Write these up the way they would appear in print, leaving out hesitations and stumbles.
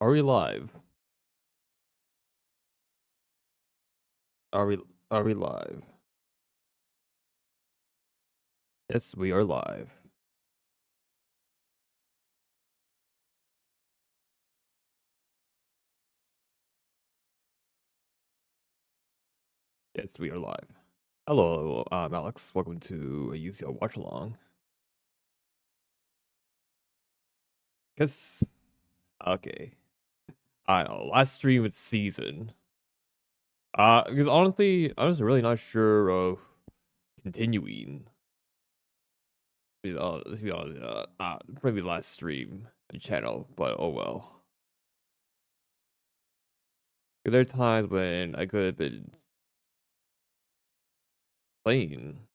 Are we live? Are we are we live? Yes, we are live. Yes, we are live. Hello, I'm Alex. Welcome to a UCL watch along. Cause okay, I don't know. Last stream of the season. Because honestly, I was really not sure of continuing. Let's be honest, maybe last stream on channel, but oh well. 'Cause there are times when I could have been playing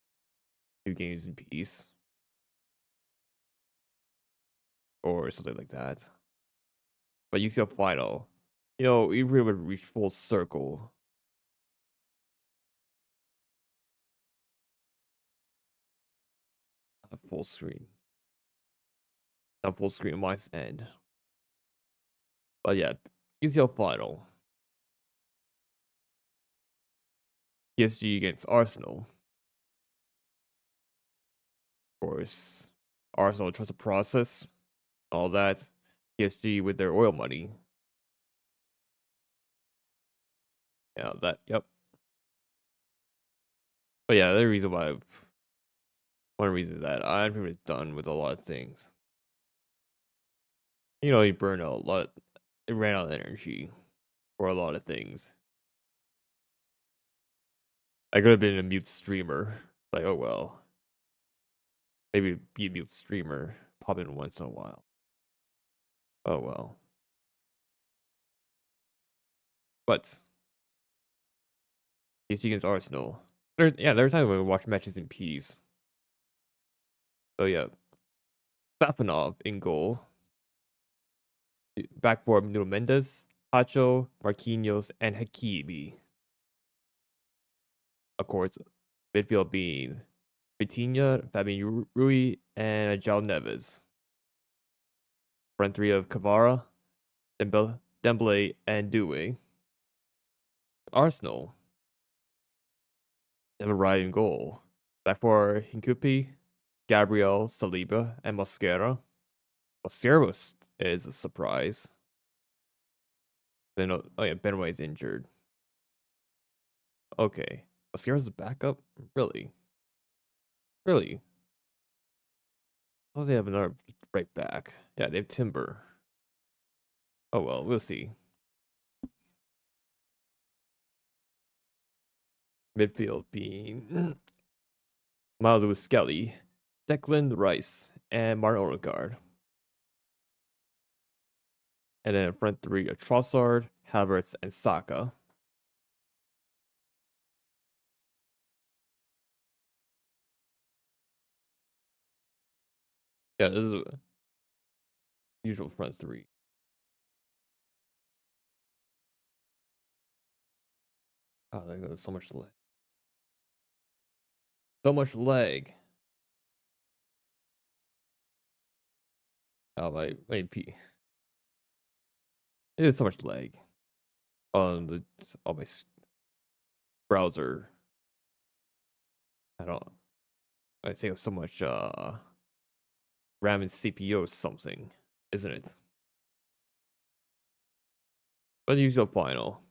two games in peace or something like that. But UCL final, we really would reach full circle. Full screen. Not full screen on my end. But yeah, UCL final. PSG against Arsenal. Of course. Arsenal trusts the process. All that. PSG with their oil money. Yeah, that, yep. But yeah, the reason why, one reason is that I'm pretty much done with a lot of things. You burn out a lot, it ran out of energy for a lot of things. I could have been a mute streamer. Like, oh well. Maybe be a mute streamer. Pop in once in a while. Oh well. But PSG against Arsenal. There were times when we watch matches in peace. So yeah. Safanov in goal. Back for Nuno Mendes, Pacho, Marquinhos, and Hakimi. Of course, midfield being Vitinha, Fabian Rui, and João Neves. Front three of Kvara, Dembele, and Doué. Arsenal. They have a right in goal. Back for Hinkupi, Gabriel, Saliba, and Mosquera. Mosquera is a surprise. Then, oh yeah, Benway's injured. Okay. Mosquera's a backup? Really? Really? Oh, they have another right back. Yeah, they have Timber. Oh well, we'll see. Midfield being Miles Lewis Skelly, Declan Rice, and Martin Odegaard. And then front three are Trossard, Havertz, and Saka. Yeah, this is a usual front three. Oh, there's so much leg. So much leg. Oh my P. There's so much lag on my browser. I don't. I think so much RAM and CPU or something, isn't it? But usual final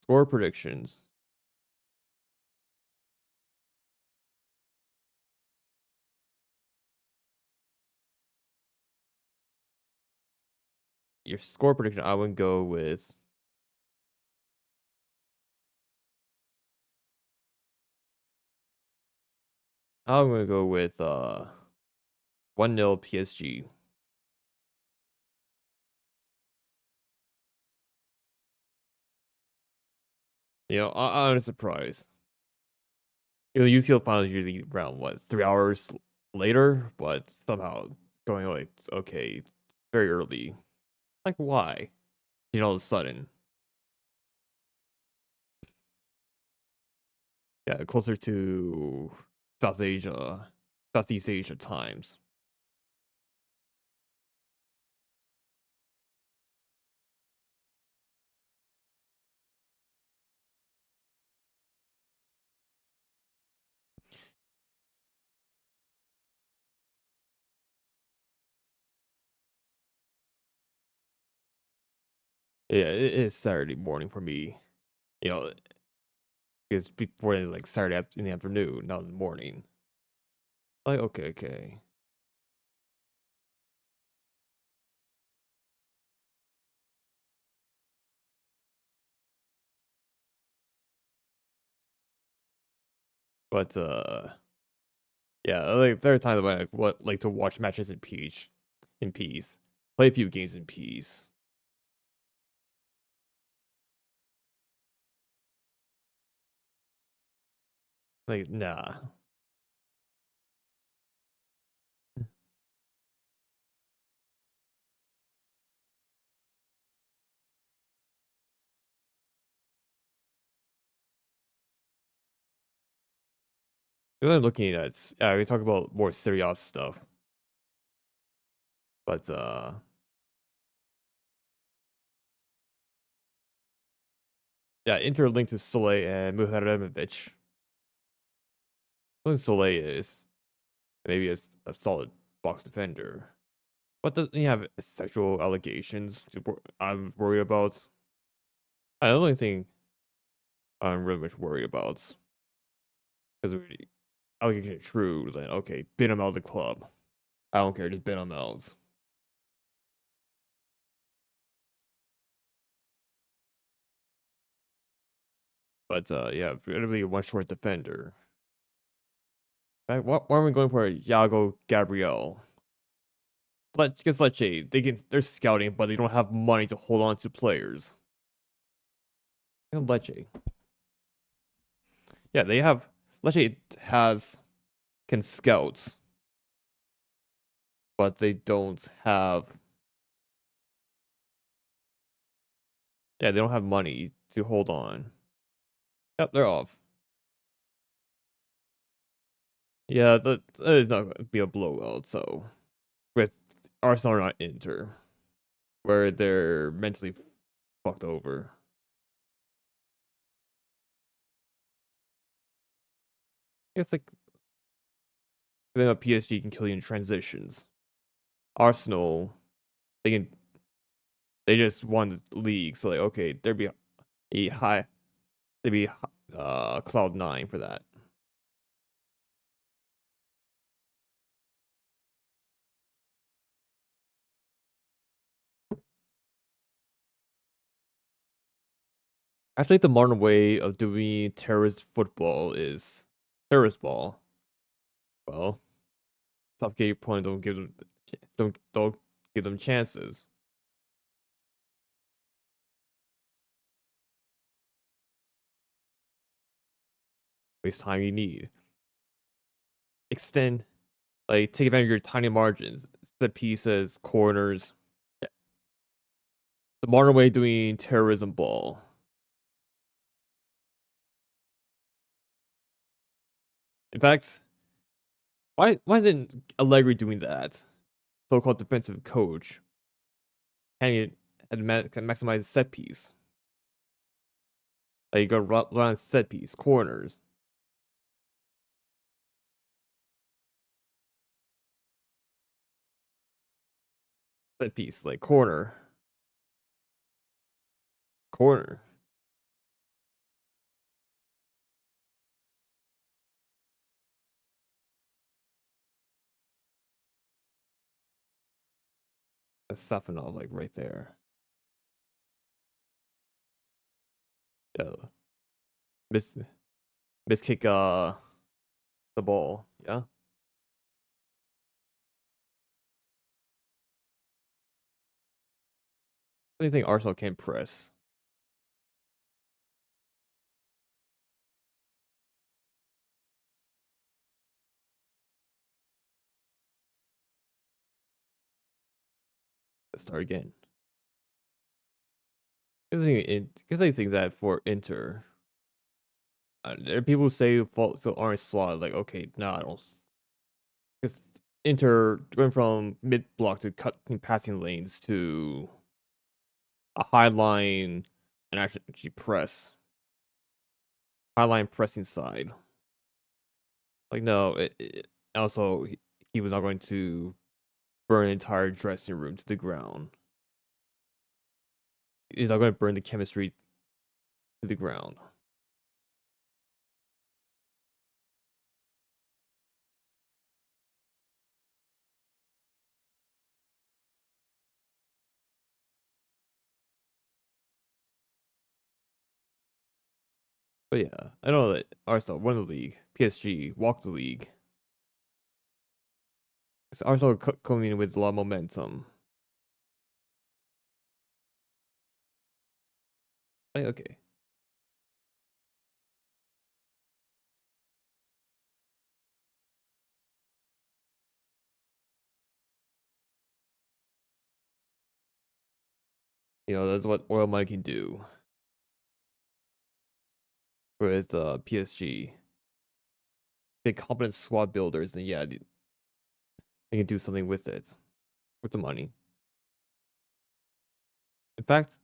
score predictions. Your score prediction, I would go with. I'm gonna go with 1-0 PSG. I'm surprised. UCL finals usually around what 3 hours later, but somehow going like okay, very early. Like why? All of a sudden, yeah, closer to South Asia, Southeast Asia times. Yeah, it is Saturday morning for me. You know, it's before like Saturday in the afternoon, not in the morning. Like, okay, okay. But yeah, like there are times when I like to watch matches in peace, play a few games in peace. Like, nah. Because I'm looking at, we talk about more serious stuff, but yeah, Inter linked to Soleil and Muharemovic. I think Soleil is maybe a solid box defender, but doesn't he have sexual allegations I'm worried about? I don't really think I'm really much worried about because allegation is true. Then okay, bin him out of the club. I don't care, just bin him out. But yeah, it'll be a one short defender. Why are we going for Yago Gabriel? Because Lecce, they're scouting, but they don't have money to hold on to players. And Lecce, yeah, they have Lecce has can scout, but they don't have. Yeah, they don't have money to hold on. Yep, they're off. Yeah, that is not going to be a blowout. So with Arsenal not Inter, where they're mentally fucked over. It's like then a PSG can kill you in transitions. Arsenal, they can they just won the league, so like okay, there'd be a high, they'd be cloud nine for that. Actually, the modern way of doing terrorist football is terrorist ball. Well, suffocate your opponent, don't give them chances. Waste time you need. Extend, like take advantage of your tiny margins, set pieces, corners. Yeah. The modern way of doing terrorism ball. In fact, why isn't Allegri doing that? So-called defensive coach. Can maximize set piece. Like you go run set piece, corners, set piece, like corner. That's Safanov, like right there. Yeah, miss miss kick the ball. Yeah, I think Arsenal can press. Let's start again. Because I think that for Inter, there are people who say fault so aren't slot. Like okay, nah, I don't. Because Inter going from mid block to cutting passing lanes to a high line and actually press high line pressing side. Like no, also he was not going to burn an entire dressing room to the ground. is not going to burn the chemistry to the ground. But yeah, I know that Arsenal won the league. PSG walked the league. So Arsenal coming in with a lot of momentum. Okay. That's what oil money can do with PSG. Big competent squad builders, and yeah, they can do something with it, with the money. In fact,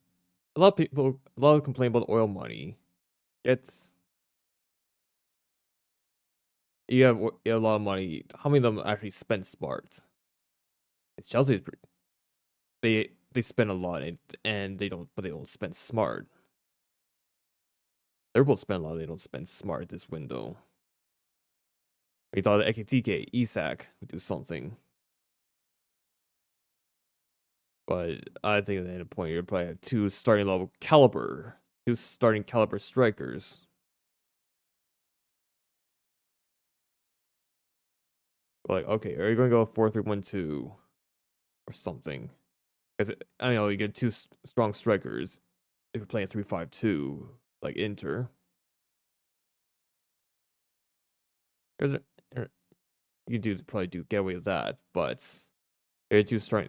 a lot of complain about oil money. It's you have a lot of money. How many of them actually spend smart? It's Chelsea's. They spend a lot and they don't spend smart. Liverpool spend a lot. They don't spend smart this window. We thought Ekitike, Isak would do something, but I think at the end of the point, you're probably have two starting caliber strikers. Like, okay, are you going to go 4-3-1-2 or something? Because I know you get two strong strikers if you're playing 3-5-2 like Inter. There's you do probably do get away with that, but they're two strong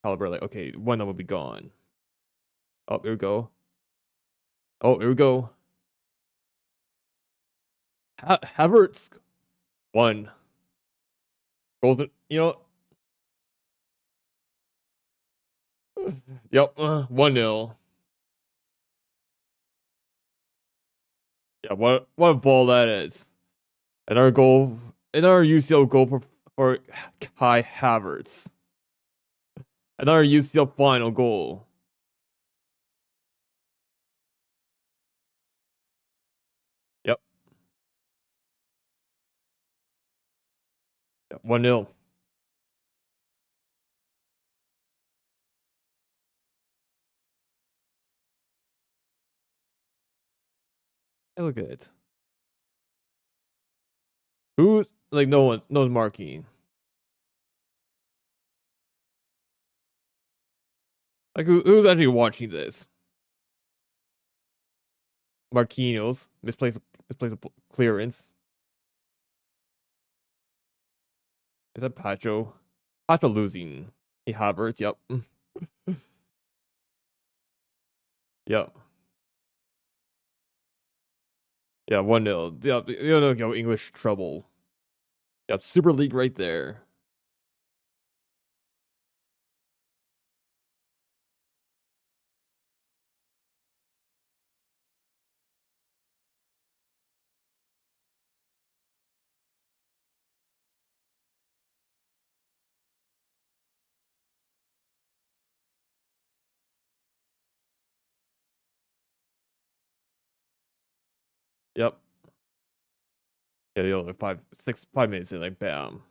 caliber. Like, okay, one of them will be gone. Oh, here we go. Oh, here we go. Havertz one. Golden, yep, 1-0. Yeah, what a ball that is. Another UCL goal for Kai Havertz. Another UCL final goal. Yep, 1-0. Hey, look at it. Who like no one's marking. Like who's actually watching this? Marquinhos misplaced a clearance. Is that Pacho? Pacho losing. Hey, Havertz. Yep. Yep. Yeah, 1-0. Yep. English trouble. Yep. Super League right there. Yep. Yeah, like 5 minutes in, like bam.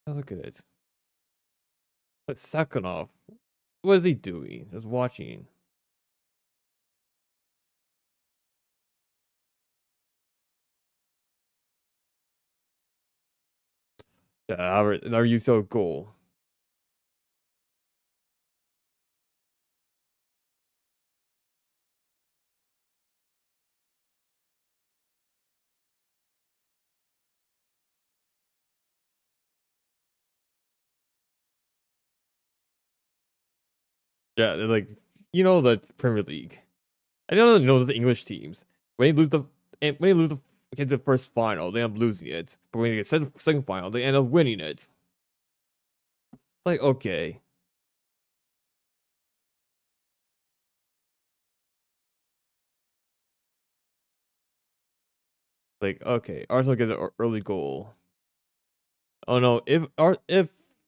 Oh, look at it. But Sakhanov, what is he doing? Just watching. Yeah, another UCL goal. Yeah, they're like the Premier League. I don't know the English teams. When they lose against the first final, they end up losing it. But when they get second final, they end up winning it. Like, okay. Like, okay, Arsenal gets an early goal. Oh no, if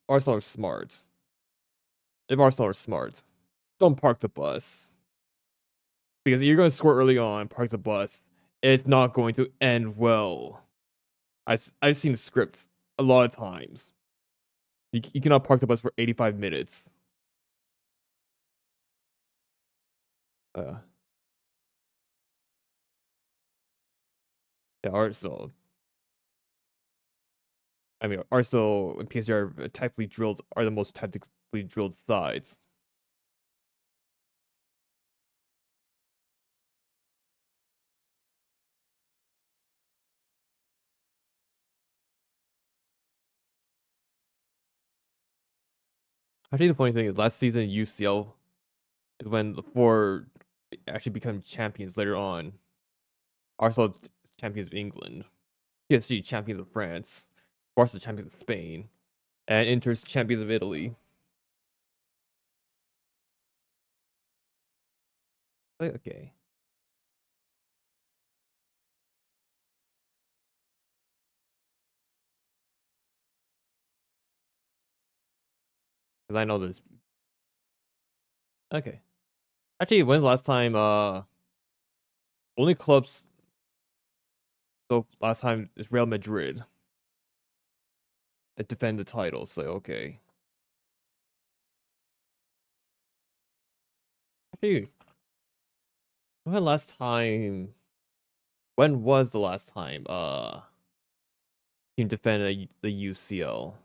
Arsenal are smart, if Arsenal are smart, don't park the bus because you're going to score early on. Park the bus. It's not going to end well. I've seen scripts a lot of times. You cannot park the bus for 85 minutes. Uh, yeah, Arsenal. I mean, Arsenal and PSG are tactically drilled. Are the most tactically drilled sides. I think the funny thing is last season UCL is when the four actually become champions later on. Arsenal champions of England, PSG champions of France, Barca champions of Spain, and Inter's champions of Italy. Like, okay, because I know this. Okay, actually, when's the last time? Only clubs. So last time is Real Madrid that defend the title. So okay, actually, when last time? When was the last time? Team defended the UCL.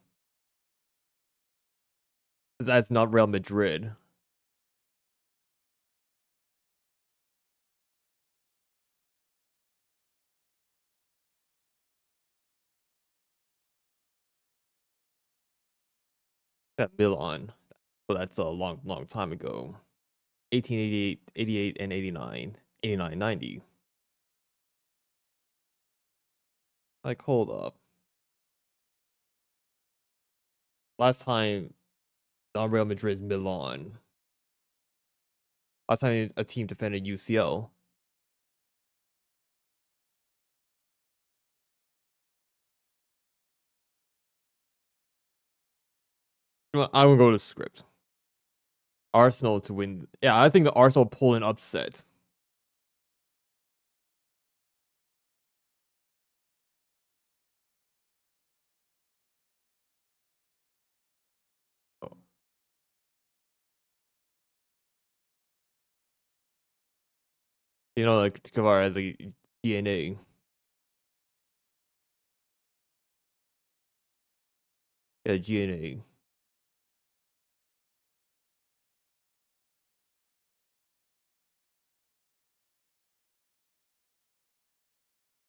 That's not Real Madrid. That Milan. So that's a long time ago. 1888, 88, and 89. 89, 90. Like, hold up. Last time, not Real Madrid, Milan. Last time a team defended UCL. I will go to script. Arsenal to win. Yeah, I think the Arsenal pull an upset. Oh, you know, like Kavara has a DNA. Yeah, GNA.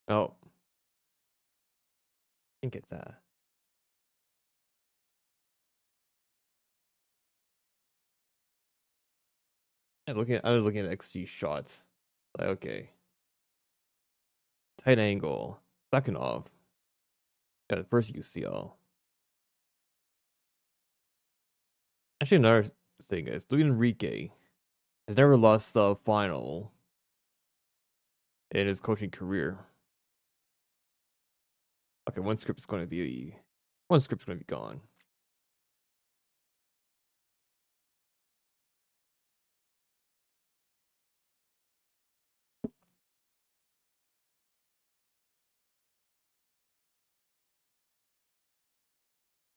Oh, I think it's that. I was looking at XG shots. Like, okay. Tight angle. Second off. Yeah, the first UCL. Actually, another thing is Luis Enrique has never lost a final in his coaching career. Okay, one script's going to be gone.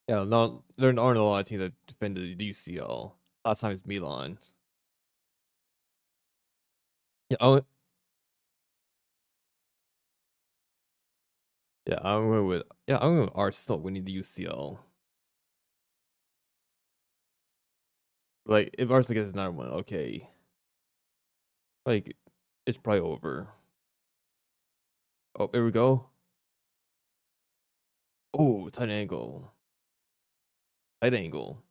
Yeah, no, there aren't a lot of teams that defended the UCL. Last time it's Milan. Yeah, I'm going with Arsenal winning the UCL. Like if Arsenal gets another one, okay, like it's probably over. Oh, here we go. Oh, tight angle, tight angle.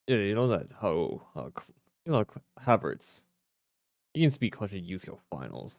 Yeah, you know that Havertz. He can speak clutch in UCL finals.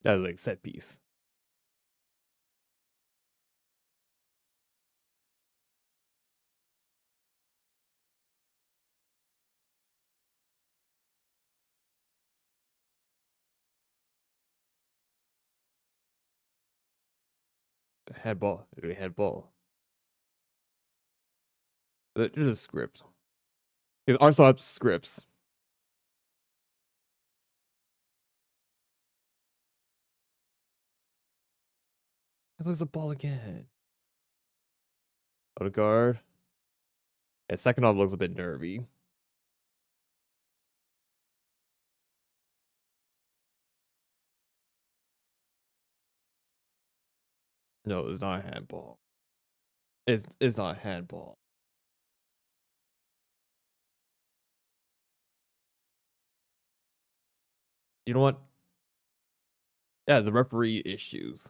That's like set piece. Handball. Handball. There's a script. Because Arsenal have scripts. I lose the ball again. Odegaard. Yeah, second off looks a bit nervy. No, it's not a handball. It's not a handball. You know what? Yeah, the referee issues.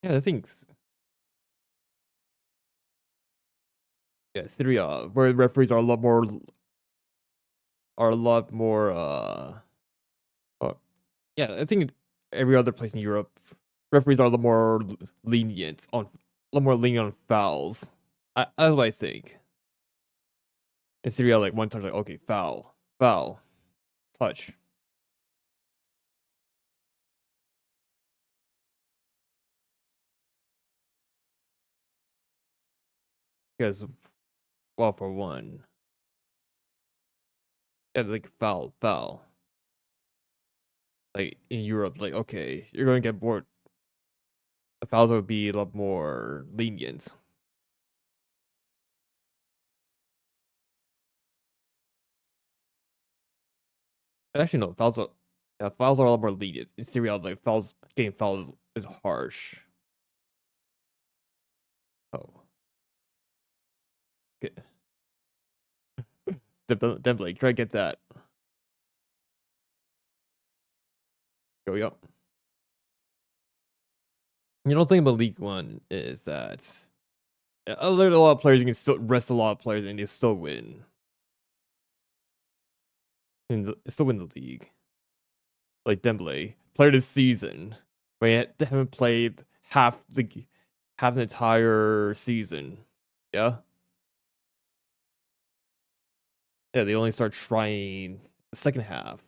Yeah, I think yeah, Syria, where referees are a lot more yeah, I think every other place in Europe, referees are a lot more lenient on fouls. That's what I think. In Syria, like one touch, like okay, foul, touch. Because well, for one, yeah, like foul. Like in Europe, like okay, you're going to get more. The fouls would be a lot more lenient. Actually, no, fouls are a lot more lenient. In Syria, like getting fouls is harsh. Oh, okay. Dembele, try to get that. Go up. You know, the thing about League One is that a lot of players you can still rest a lot of players and you still win. And still win the league. Like Dembele, player this season, but they haven't played half an entire season. Yeah, yeah. They only start trying the second half.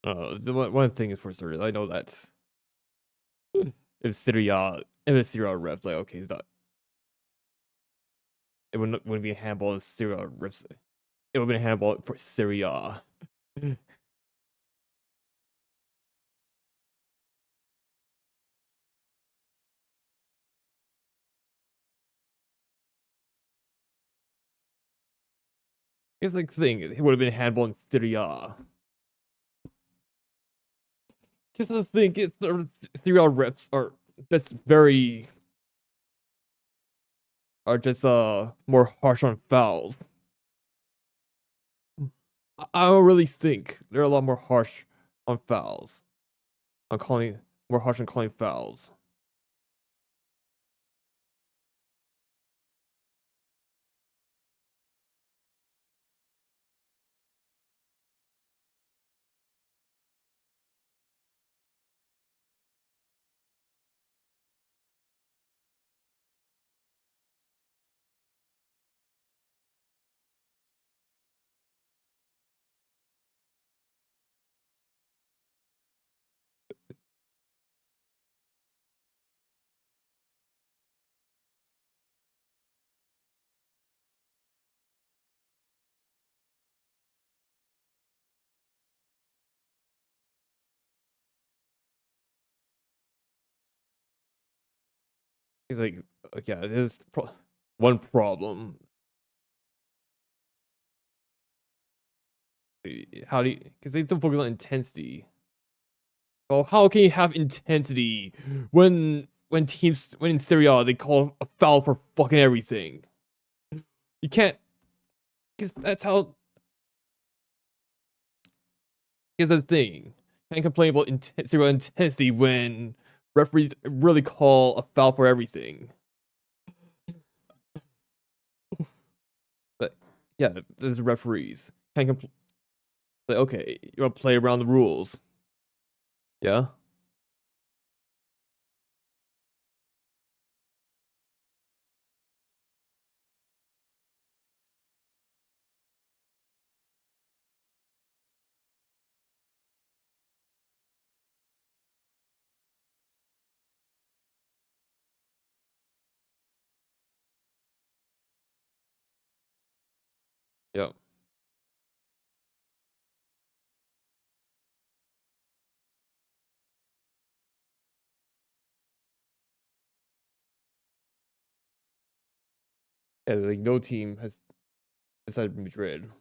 One thing is for certain. I know that if Syria ref like okay, he's not. wouldn't be a handball in Syria rips. It would have been a handball for Syria. It's like the thing. It would have been a handball in Syria. Just the thing. It's the Syria rips are just very are just more harsh on fouls. I don't really think they're a lot more harsh on fouls. On calling more harsh on calling fouls. He's like, yeah, there's one problem. How do you? Because they still focus on intensity. Oh, how can you have intensity when in Syria they call a foul for fucking everything? You can't, because that's how. Is the thing. Can't complain about Syria intensity when referees really call a foul for everything. But yeah, there's referees. Can't compl- like, okay, you want to play around the rules. Yeah. Yeah. Yeah, like no team has decided Madrid.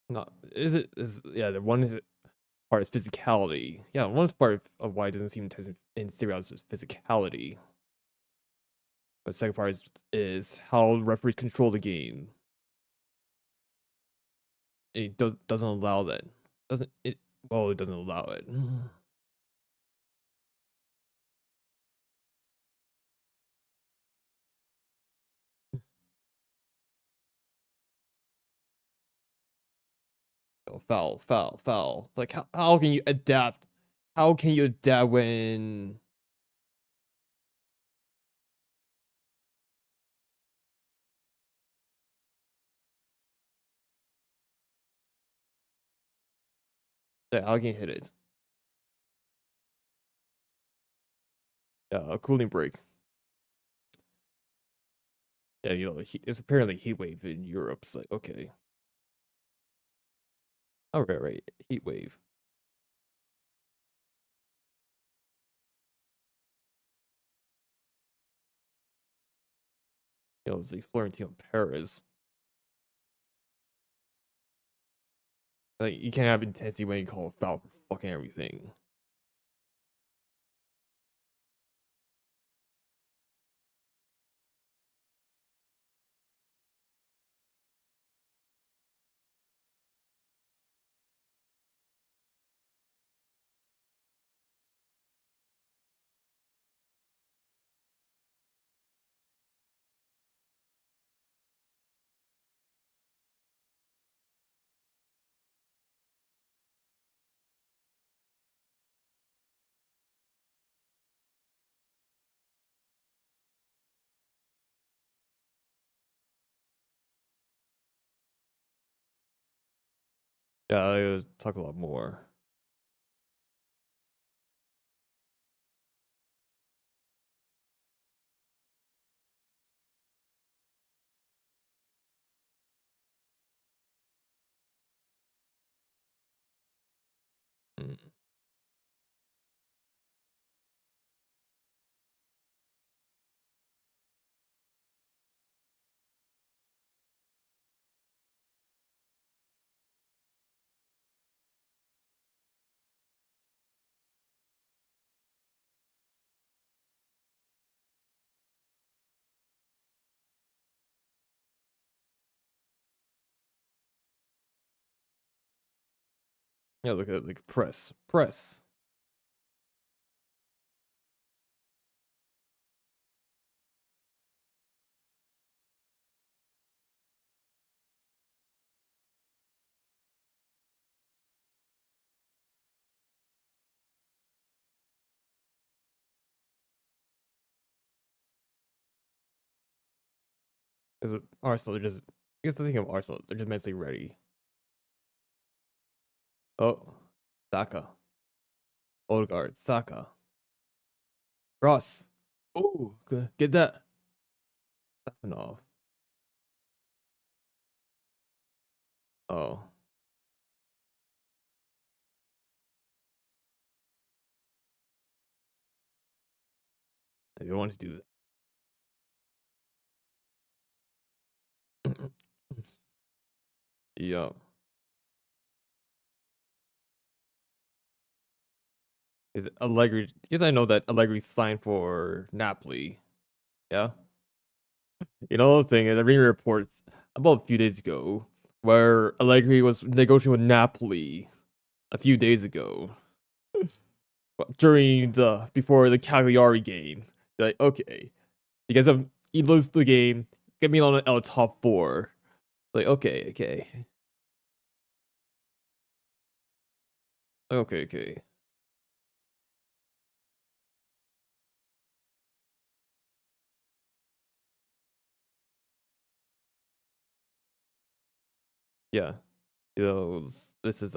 Not is it is yeah, the one is part is physicality. Yeah, one part of why it doesn't seem intense in Syria is physicality. But the second part is how referees control the game. It doesn't allow that. Doesn't it? Well, it doesn't allow it. Oh, foul, foul, foul. Like how can you adapt? How can you adapt when yeah, how can you hit it? Yeah, a cooling break. Yeah, it's apparently heat wave in Europe. It's like okay, all right, right, heat wave. It's the Florentino Paris. Like you can't have intensity when you call a foul for fucking everything. Yeah, I talk a lot more. Mm. Yeah, look at like press. Because Arsenal, they're just. I guess the thing of Arsenal, they're just mentally ready. Oh, Saka, Odegaard, Saka, Ross. Oh, good. Get that. Off. Oh, I don't want to do that. Yeah. Is it Allegri? Because I know that Allegri signed for Napoli. Yeah. You know the thing is, I read reports about a few days ago where Allegri was negotiating with Napoli a few days ago during the before the Cagliari game. They're like, okay, you guys have you lose the game, get me on a top four. Like, okay. Yeah, you know, this is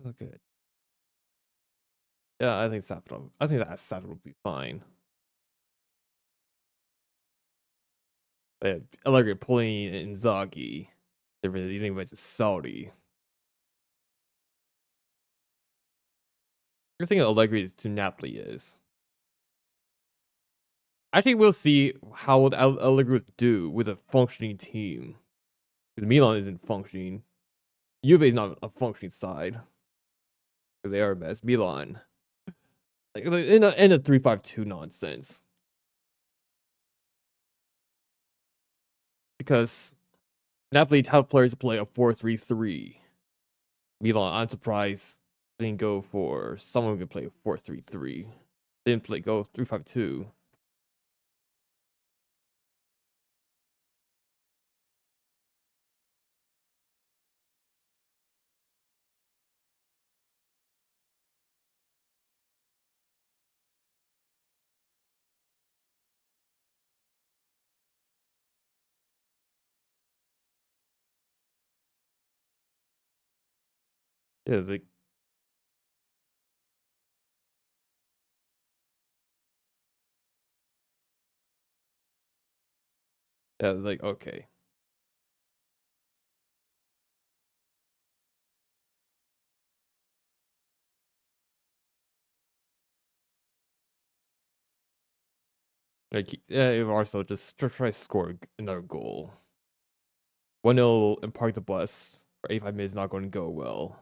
okay. Yeah, I think Sapporo. I think that Sapporo will be fine. But yeah, Allegri pulling Inzaghi. They're really leading to Saudi. You're thinking Allegri to Napoli is. I think we'll see how Allegri would do with a functioning team. Because Milan isn't functioning. Juve is not a functioning side. Because they are best. Milan. Like in a 3-5-2 nonsense. Because Napoli have players to play a 4-3-3. Milan, I'm surprised they didn't go for someone who can play a 4-3-3. They didn't play go 3-5-2. Yeah, like okay. Like if Arsenal just try to score another goal. 1-0 and park the bus for 85 minutes not going to go well.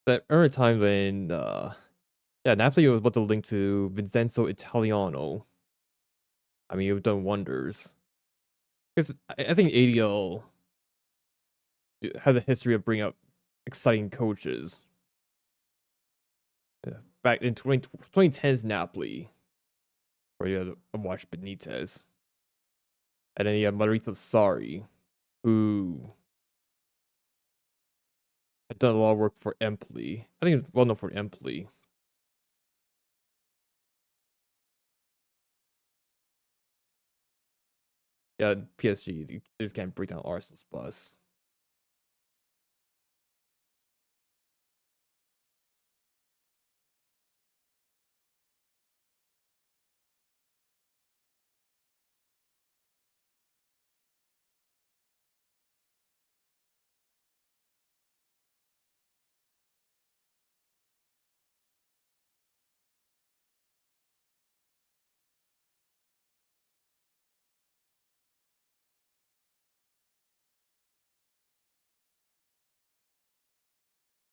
But every time when yeah, Napoli was about to link to Vincenzo Italiano. I mean, it would done wonders. Because I think ADL has a history of bringing up exciting coaches. Yeah. Back in 2010's Napoli, where you had watch Benitez, and then you have Maurizio Sarri, who had done a lot of work for Empoli. I think it's well known for Empoli. Yeah, PSG, you just can't break down Arsenal's bus.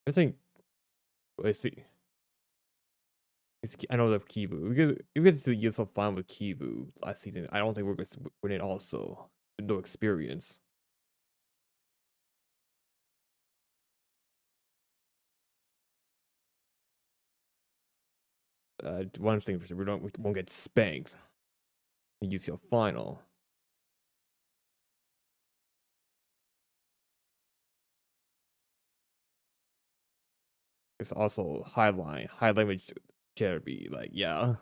I think, let's see. I know that Kivu. We get to get so fine with Kivu last season. I don't think we're going to win it also. With no experience. One thing for sure, we won't get spanked in UCL final. It's also high language Cherby, like, yeah.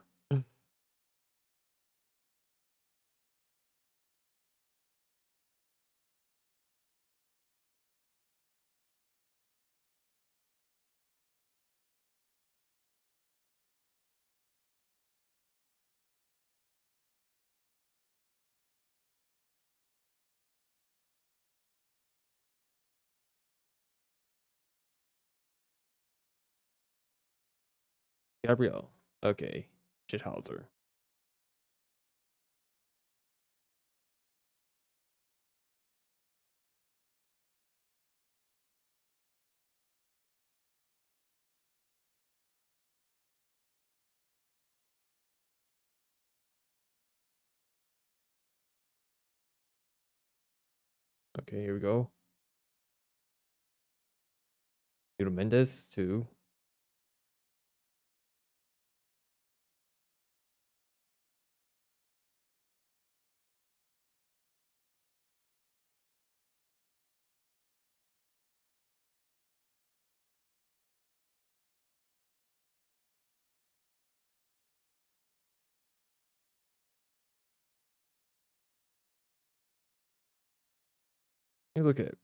Gabriel. Okay. Shithauser. Okay, here we go. Nuno Mendes too. Hey, look at it.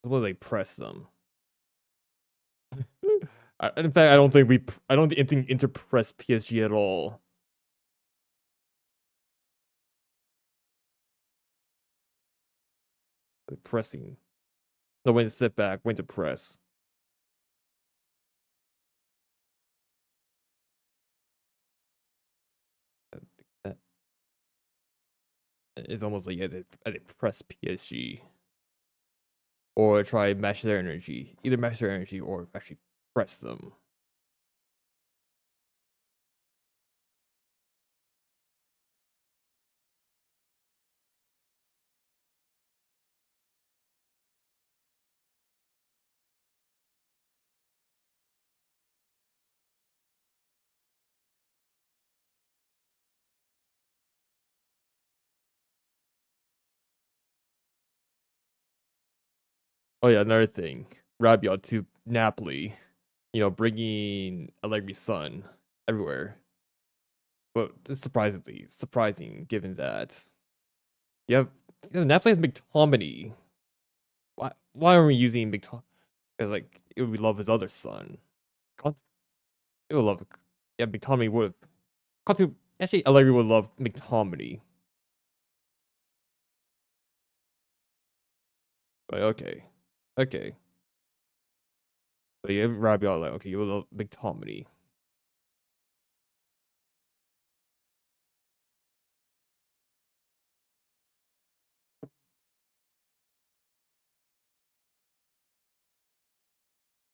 What they press them. In fact, I don't think Inter press PSG at all. Like pressing. No, when to sit back, when to press. That it's almost like they press PSG or try match their energy. Either match their energy or actually press them. Oh yeah, another thing. Rabiot to Napoli. Bringing Allegri's son everywhere. But it's surprising given that Napoli has McTominay. Why are we using McTominay? Like it would love his other son. It would love. Yeah, McTominay would have. Actually, Allegri would love McTominay. Like okay. But yeah, Rabiot like okay, you would love McTominay.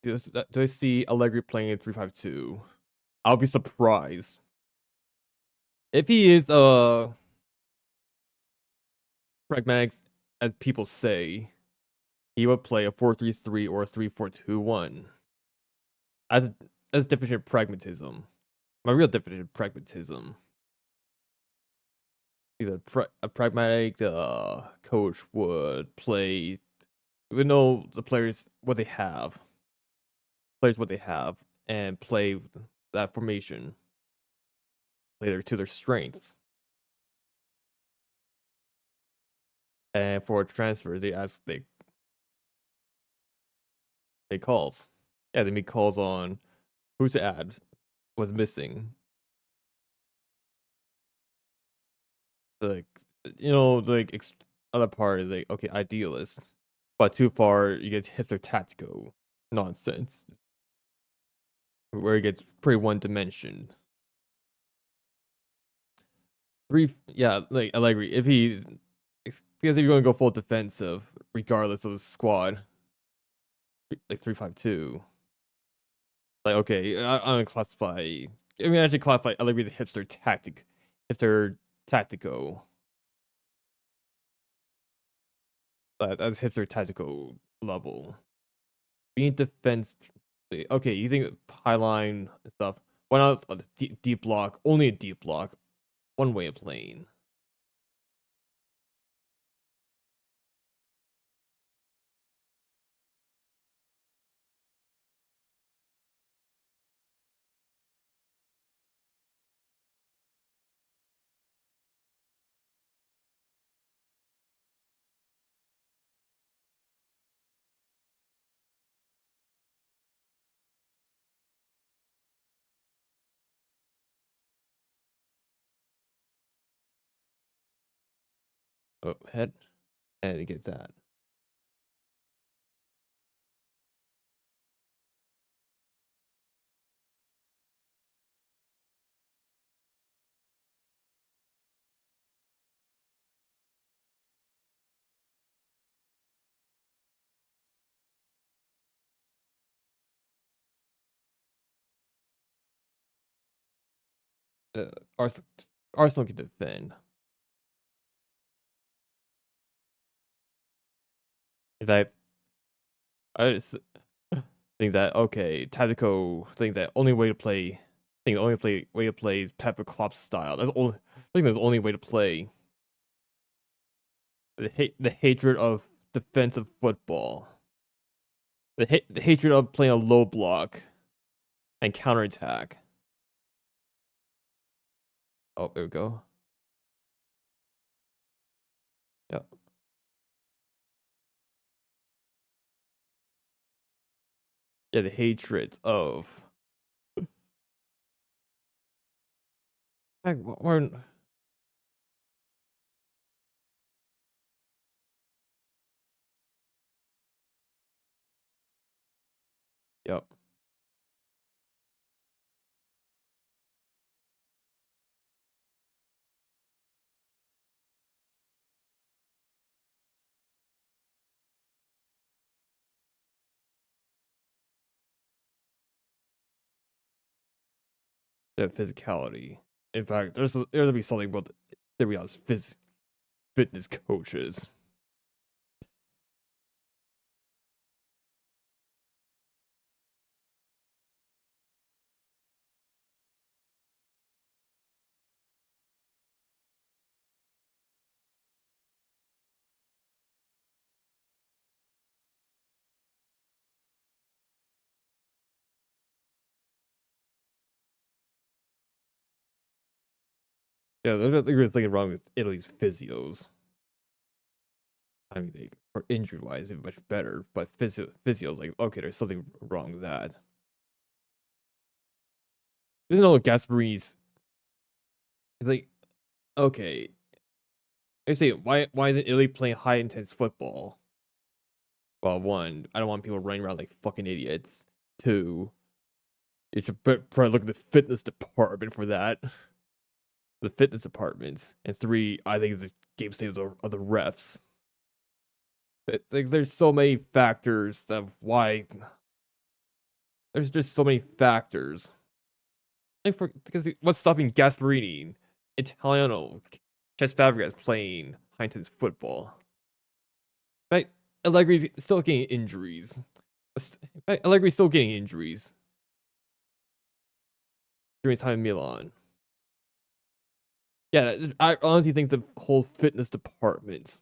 Do I see Allegri playing in 3-5-2? I'll be surprised if he is pragmatic as people say. he would play a 4-3-3 or a 3-4-2-1. As a, as a definition of pragmatism. My real definition of pragmatism. He's a pragmatic coach would play, even though the players what they have, and play that formation, to their strengths. And for transfers, they calls. Yeah, they make calls on who to add, what's missing. Like, other part is like, okay, idealist, but too far you get hipster tactical nonsense where it gets pretty one dimension. Yeah, like Allegri, because if you're going to go full defensive, regardless of the squad, like 3-5-2, like okay, I'm gonna classify. I mean, actually classify Allegri as a hipster tactical. That's hipster tactical level. Being defense, okay, you think high line and stuff. Why not a deep block? Only a deep block. One way of playing. Oh, head, and to get that. Uh, Arsenal, Arsenal can defend. In fact, I just think that okay, tactical. Think that only way to play. Think the only way to play is Pep Klopp's style. I think that's the only way to play. The hatred of defensive football. The hatred of playing a low block and counterattack. Oh, there we go. Yeah. Yeah, the hatred of. Heck, yep. That physicality. In fact, there's to be something about the real fitness coaches. Yeah, there's nothing wrong with Italy's physios. I mean, they for injury wise, they're much better, but physios like okay, there's something wrong with that. Didn't know Gasparini's like okay. I say why isn't Italy playing high intense football? Well, one, I don't want people running around like fucking idiots. Two, you should probably look at the fitness department for that. The fitness department. And three, I think the game state of the refs. Like, there's so many factors of why. There's just so many factors. Like because what's stopping Gasparini, Italiano, Cesc Fabregas playing high intense football? Right? Allegri's still getting injuries. Allegri's still getting injuries during his time in Milan. Yeah, I honestly think the whole fitness department.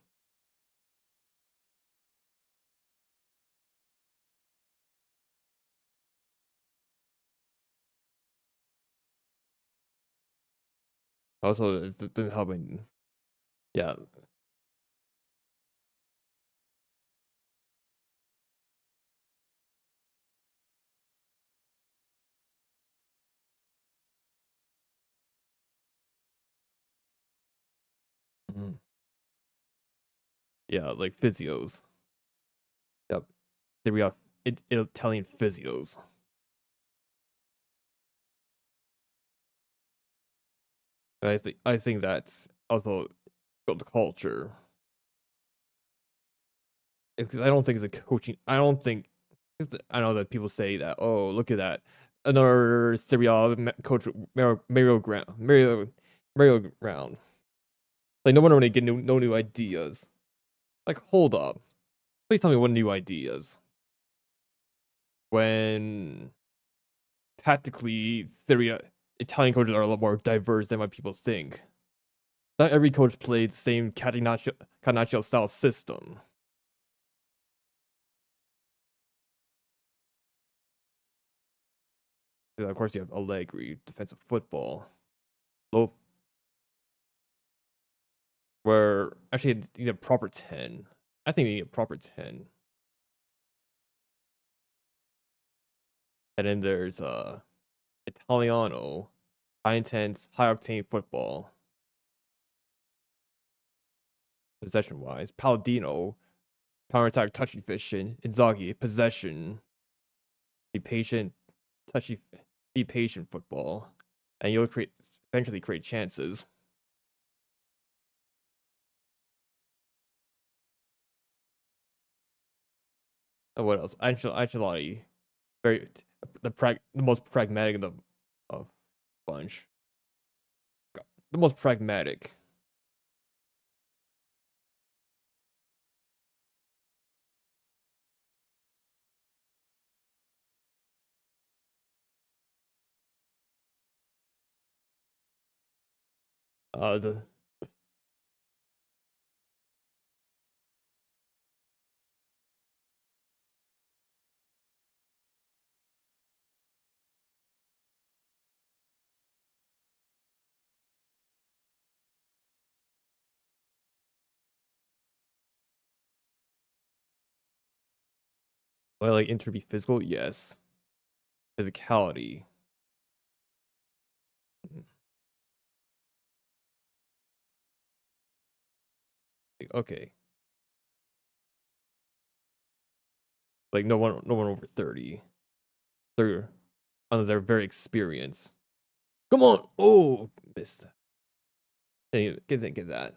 Also, it didn't help. Yeah, mhm. Yeah, like physios. Yep, we have Italian physios. And I think that's also the culture because I don't think it's a coaching. I don't think I know that people say that. Oh, look at that, another Serie A coach Mario Ground. Like no one really get no new ideas. Like hold up, please tell me what new ideas. When tactically, Serie A Italian coaches are a lot more diverse than what people think. Not every coach played the same Catenaccio style system. Of course, you have Allegri, defensive football. Low, where actually you need a proper 10. I think you need a proper 10. And then there's Italiano, high intense, high octane football, possession wise. Palladino, counter attack, touchy fishing. Inzaghi, possession, be patient, touchy, be patient football, and you'll eventually create chances. And what else? Ancelotti, very the most pragmatic of bunch. The most pragmatic. The Well, like Inter be physical, yes. Physicality. Mm, like, okay. Like no one over 30. They're unless they're very experienced. Come on! Oh, missed. Hey, get that.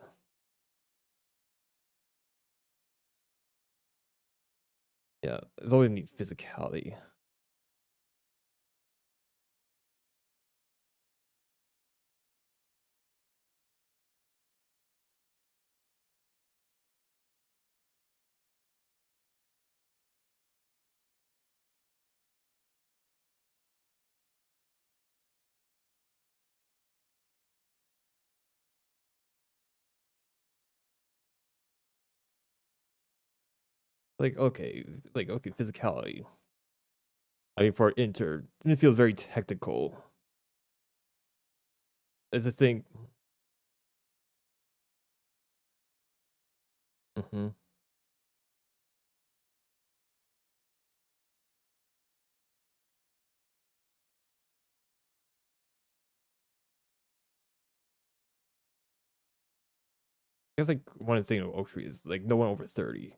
Yeah, there's always need physicality. Like okay, physicality. I mean, for Inter, it feels very technical. It's a thing. Mm-hmm. It's like one thing of Oak Tree is like no one over 30.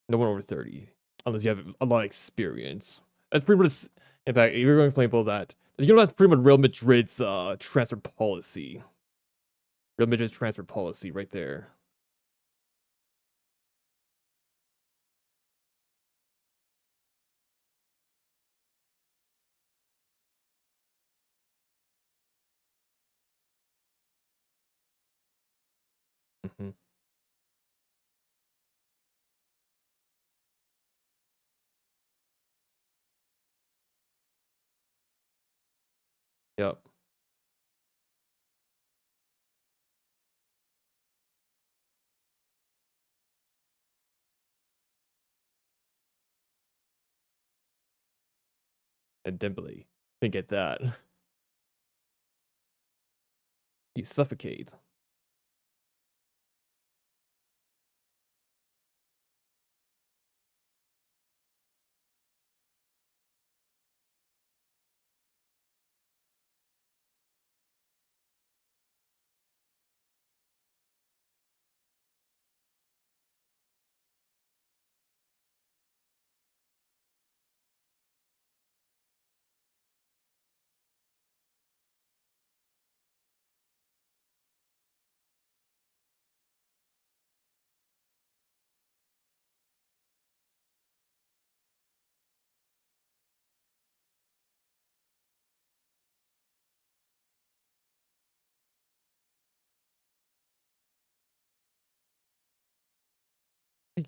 No one over 30. Unless you have a lot of experience. That's pretty much, in fact, if you're going to play about that, that's pretty much Real Madrid's transfer policy. Real Madrid's transfer policy right there. Hmm. Yep. And Dembele. Didn't get that. He suffocates.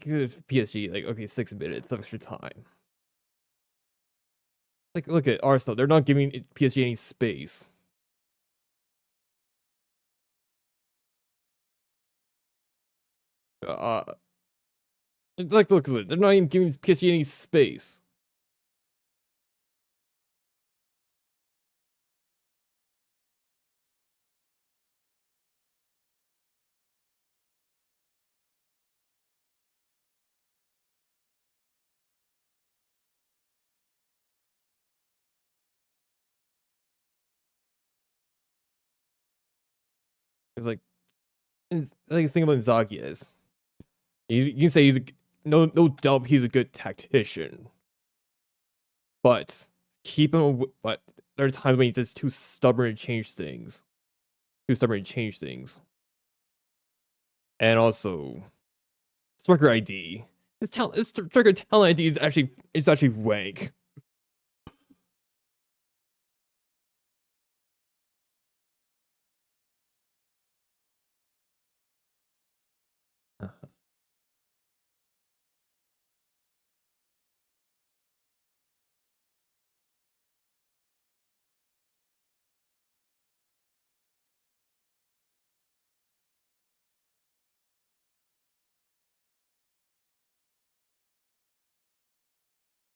Good PSG, like, okay, 6 minutes of extra time. Like, look at Arsenal. They're not giving PSG any space. Uh, look, they're not even giving PSG any space. It's like the thing about Inzaghi is, you can say no doubt he's a good tactician, but but there are times when he's just too stubborn to change things. Too stubborn to change things. And also, striker ID. His striker talent ID is actually wank.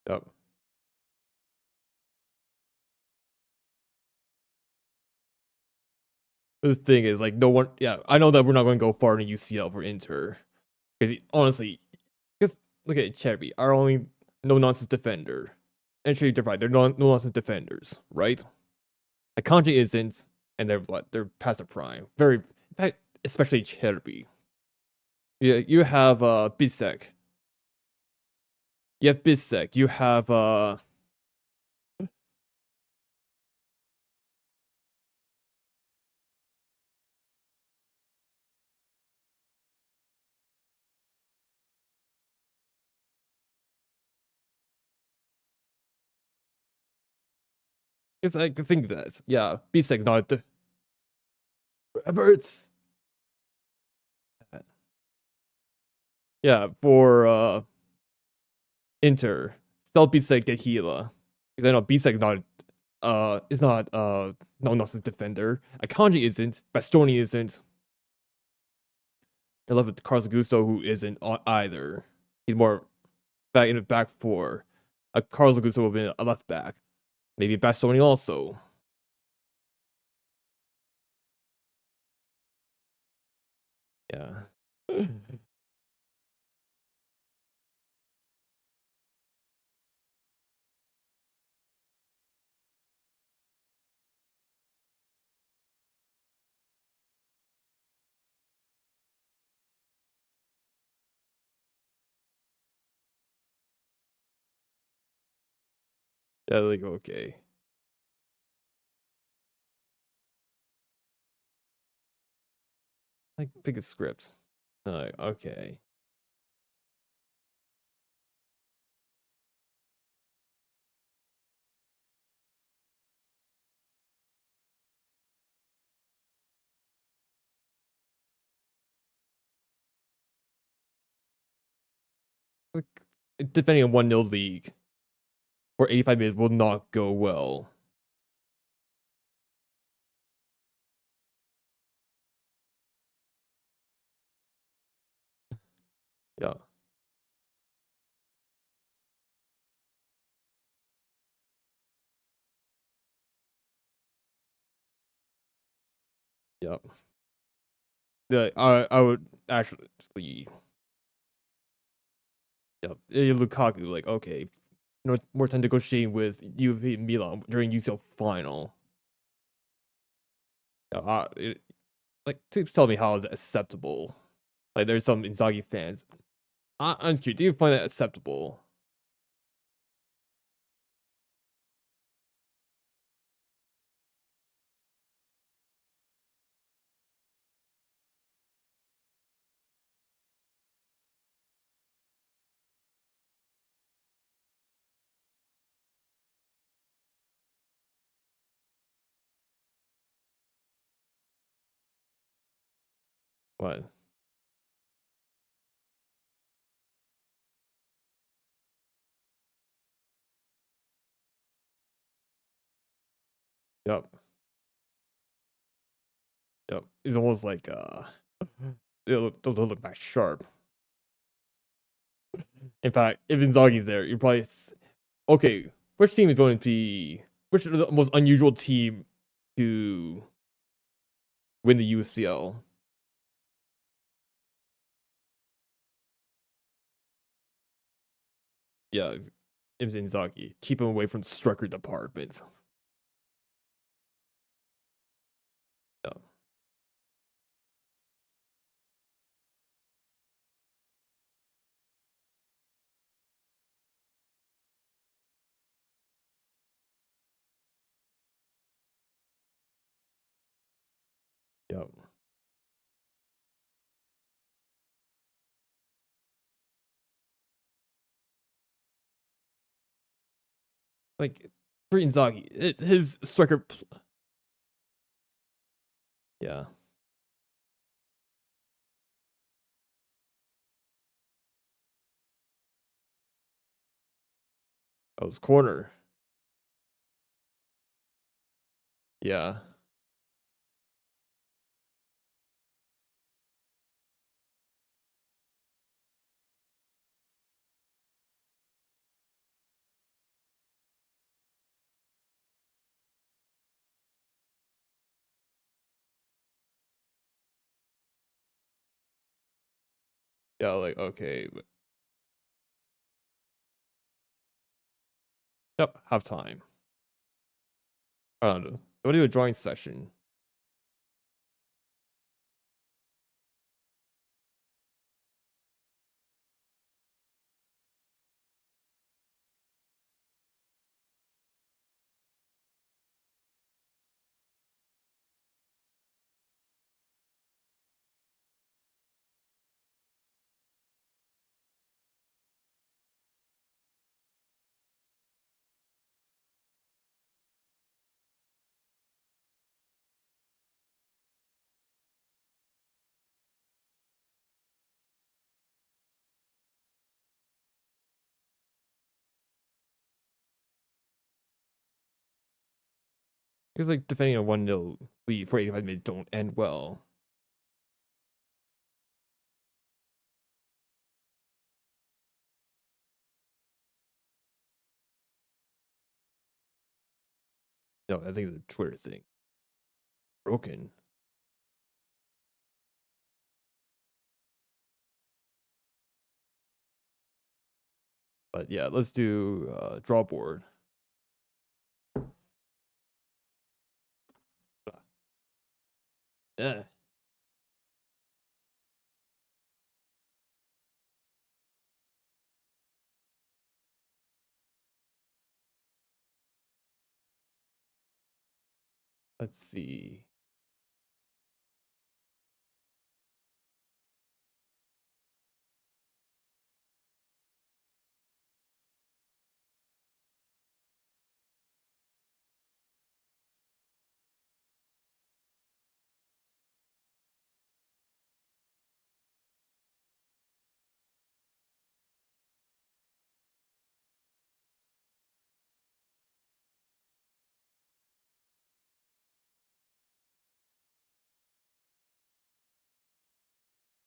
Yep. The thing is, like, no one. Yeah, I know that we're not going to go far in UCL for Inter, because honestly, just look at Cherry, our only no nonsense defender. Entry divide, they're no nonsense defenders, right? Akanji isn't, and they're what? They're past their prime. Very, in fact, especially Cherby. Yeah, you have Bisek. You have Bisek. You have It's like the thing that yeah, Bisek's not the Everts. Yeah, for Inter, still Bisek de Gila. You know, Bisek's not is not no nonsense defender. Akanji isn't. Bastoni isn't. I love it. Carlos Augusto, who isn't either. He's more back in the back four. Carlos Augusto will be a left back. Maybe Bastoni also. Yeah. Yeah, like okay. Like pick a script. Okay. Like, depending on 1-0 league for 85 minutes will not go well. Yep. I would actually, yep. Lukaku, like, okay, no more time negotiating with UV Milan during UCL final. Like, tell me how is that acceptable? Like, there's some Inzaghi fans. I'm curious, do you find that acceptable? What? Yep. Yep. It's almost like they'll look back sharp. In fact, if Inzaghi's there, you're probably okay. Which team is going to be which is the most unusual team to win the UCL? Yeah, it's Inzaghi. Keep him away from the striker department. Yeah. Yep. Like for Inzaghi, his striker. Yeah, that was corner. Yeah, yeah. Like okay, yep. Have time. I don't know. What do a drawing session? Because like defending a 1-0 lead for 85 minutes don't end well. No, I think it's a Twitter thing. Broken. But yeah, let's do draw board. Yeah. Let's see.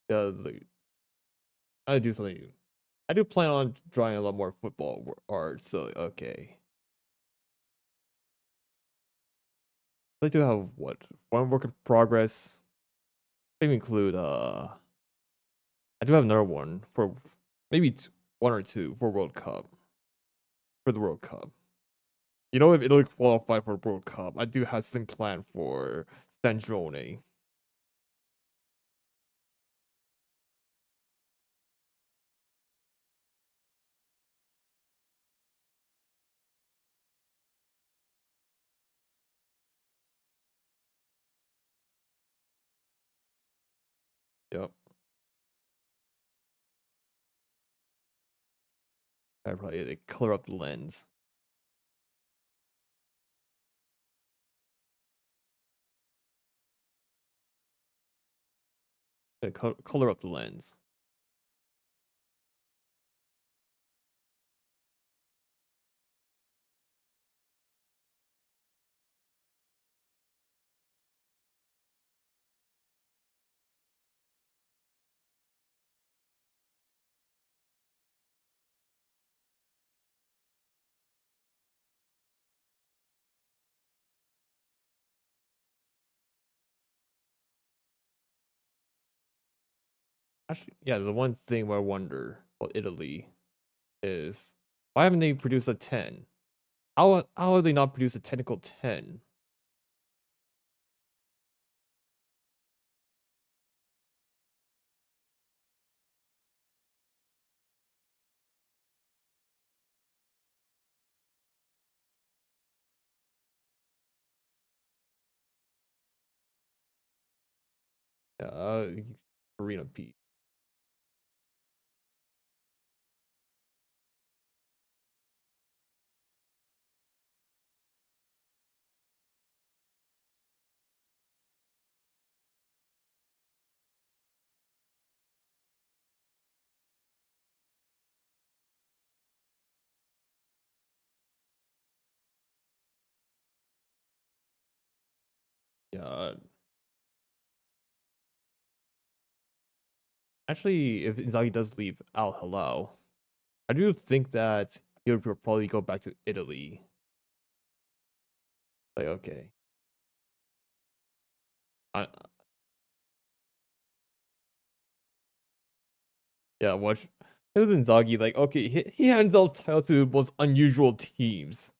Yeah, like, I do something. I do plan on drawing a lot more football art. So okay. I do have what one work in progress. Maybe include I do have another one for maybe one or two for World Cup for the World Cup. You know, if Italy qualify for World Cup, I do have something planned for Sanjone. Yep, I probably like, color up the lens. Yeah, color up the lens. Actually, yeah, the one thing where I wonder about Italy is why haven't they produced a 10? How have they not produced a technical 10? Yeah, Arena P. Yeah, actually, if Inzaghi does leave Al Hilal, I do think that he would probably go back to Italy. Like, okay, I yeah, watch. It was Inzaghi, like, okay, he hands out title to the most unusual teams.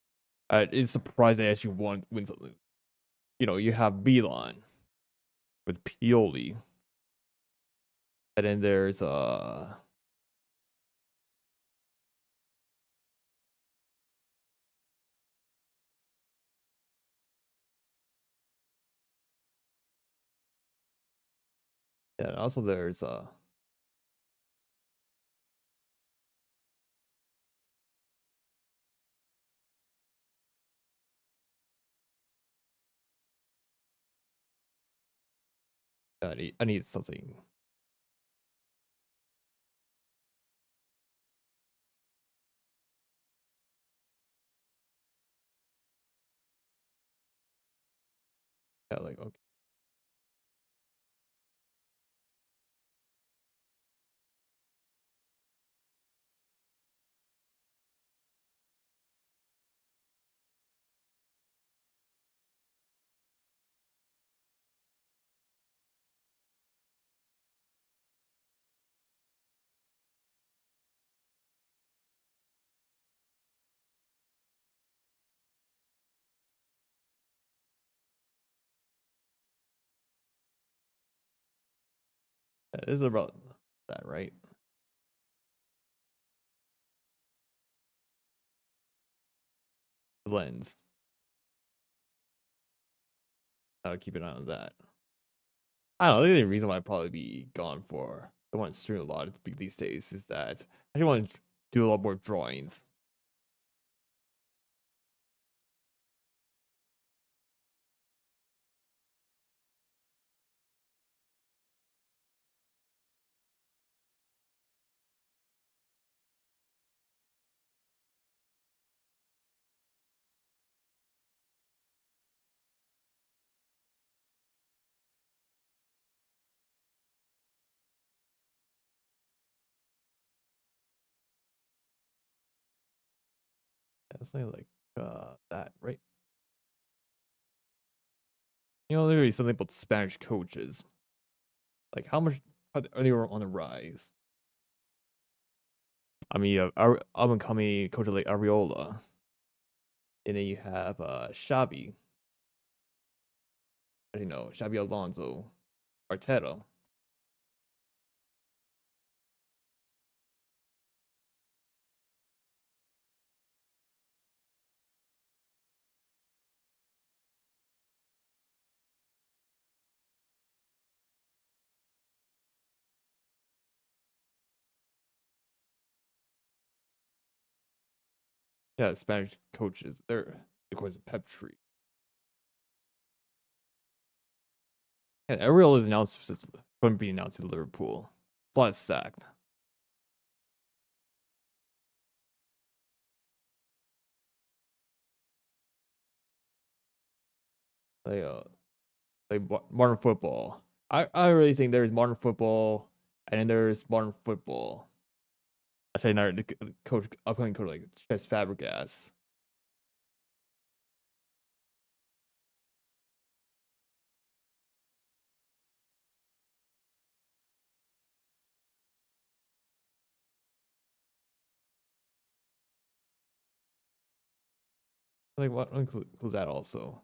It's surprised they actually win something. You know, you have Milan with Pioli, and then there's yeah, and also there's I need something. Yeah, like okay, yeah, this is about that, right? Lens. I'll keep an eye on that. I don't know. The only reason why I'd probably be gone for I want to stream a lot these days is that I just want to do a lot more drawings. Yeah, something like that, right? There's something about Spanish coaches. Like, how much are they on the rise? I mean, up and coming coach like Ariola, and then you have Xabi. I don't know, Xabi Alonso, Arteta. Yeah, Spanish coaches. They're of course Pep tree. And Ariel is announced going to be announced to Liverpool. Flat sacked. Like modern football. I really think there's modern football, and then there's modern football. Actually, another the coach, upcoming coach like Cesc Fabregas. Like what include that also.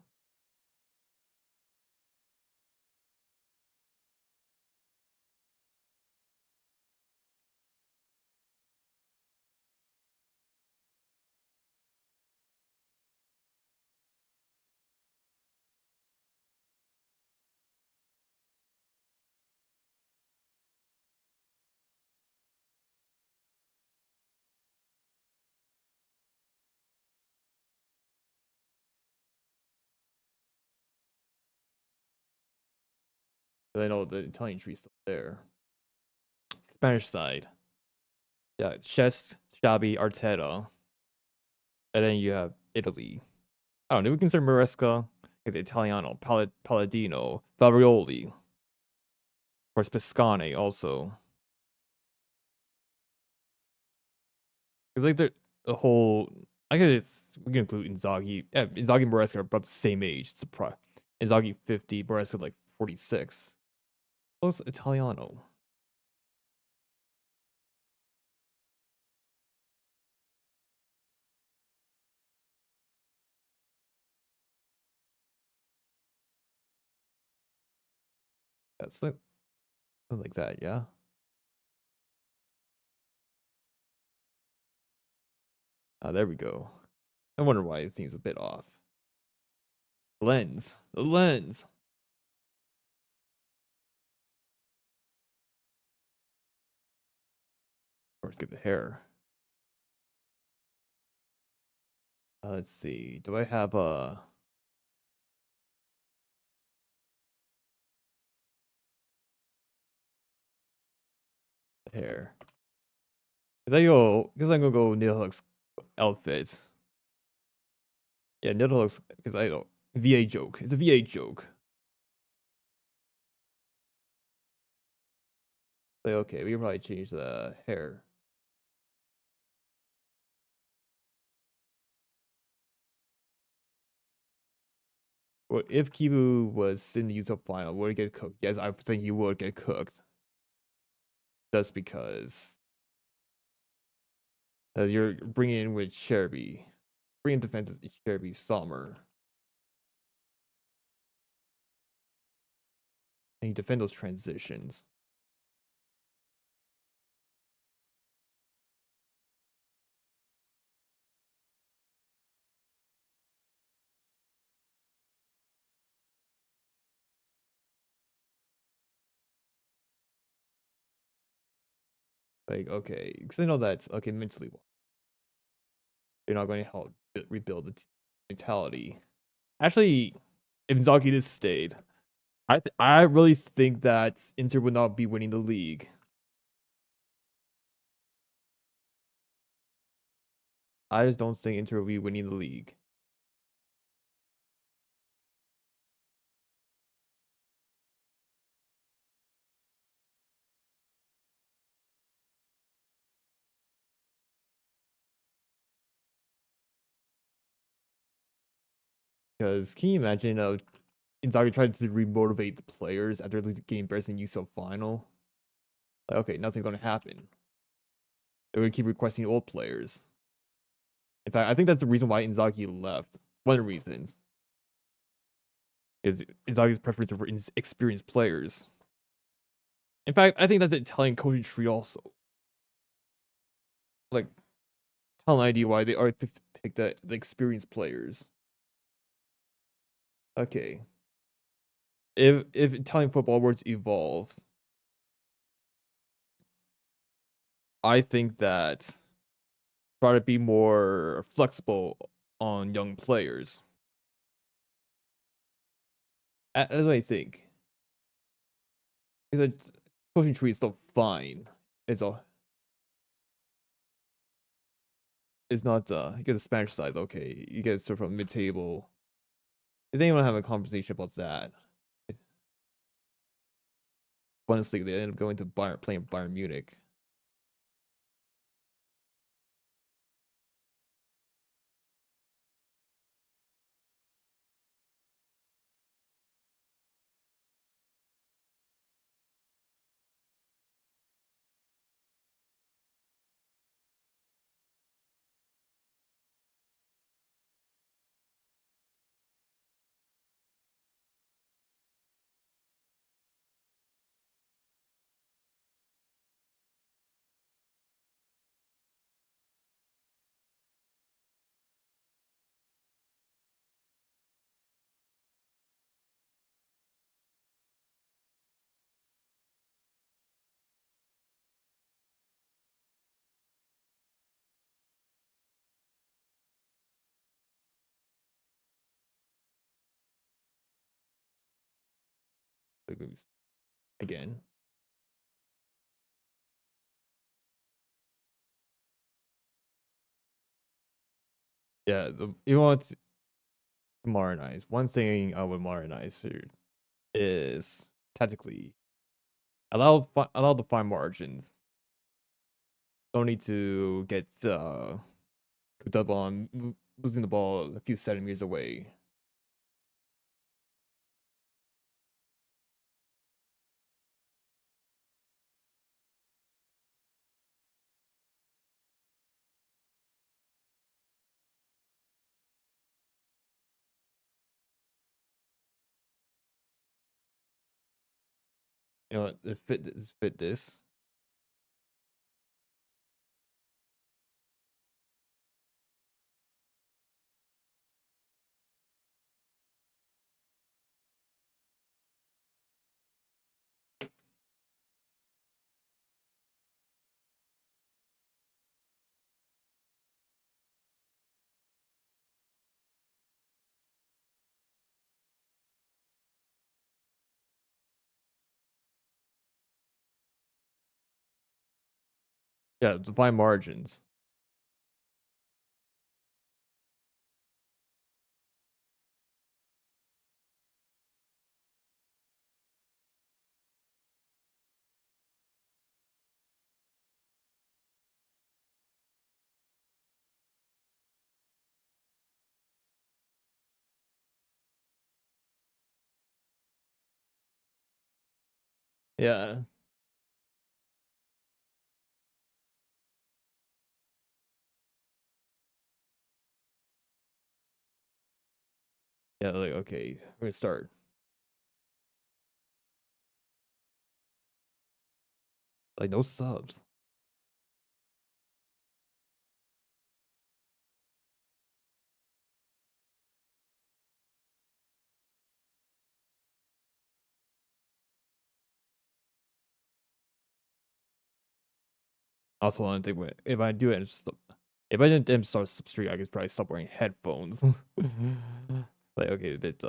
But I know the Italian tree's still there. Spanish side. Yeah, Cesc, Xabi, Arteta, and then you have Italy. I don't know. We consider Maresca, like the Italiano, Palladino, Fabrioli, of course Piscane also. It's like the whole. I guess we can include Inzaghi. Yeah, Inzaghi and Maresca are about the same age. It's a Inzaghi 50, Maresca like 46. Close Italiano. That's like something like that. Yeah. There we go. I wonder why it seems a bit off. Lens. The lens. Of course, get the hair. Let's see. Do I have hair? Because I'm gonna go Neil Hook's outfits. Yeah, Neil Hook's because I don't VA joke. It's a VA joke. Like, okay, we can probably change the hair. Well, if Kibu was in the Utah final, would he get cooked? Yes, I think he would get cooked. Just because you're bringing in with Sherby, bringing defensive Sherby Sommer, and you defend those transitions. Like, okay, because I know that okay mentally, you're not going to help rebuild the mentality. Actually, if Inzaghi just stayed, I really think that Inter would not be winning the league. I just don't think Inter will be winning the league because can you imagine Inzaghi tried to remotivate the players after the game embarrassing UCL final. Like, okay, nothing's gonna happen. They're gonna keep requesting old players. In fact, I think that's the reason why Inzaghi left. One of the reasons is Inzaghi's preference for experienced players. In fact, I think that's the Italian coaching tree also. Like, tell an idea why they already picked the experienced players. Okay, if Italian football were to evolve, I think that try to be more flexible on young players. As I think, because the coaching tree is still fine. It's all. It's not. You get the Spanish side. Okay, you get sort of mid table. If anyone have a conversation about that, Bundesliga, they end up going to Bayern, playing Bayern Munich. Again. Yeah, you want to modernize. One thing I would modernize here is tactically allow the fine margins. Don't need to get cooked up on losing the ball a few centimeters away. You know, fit this. Yeah, the fine margins. Yeah. Yeah, like okay, we're gonna start. Like no subs. Also, I think if I do it, if I didn't start substream, I could probably stop wearing headphones. Like okay, a bit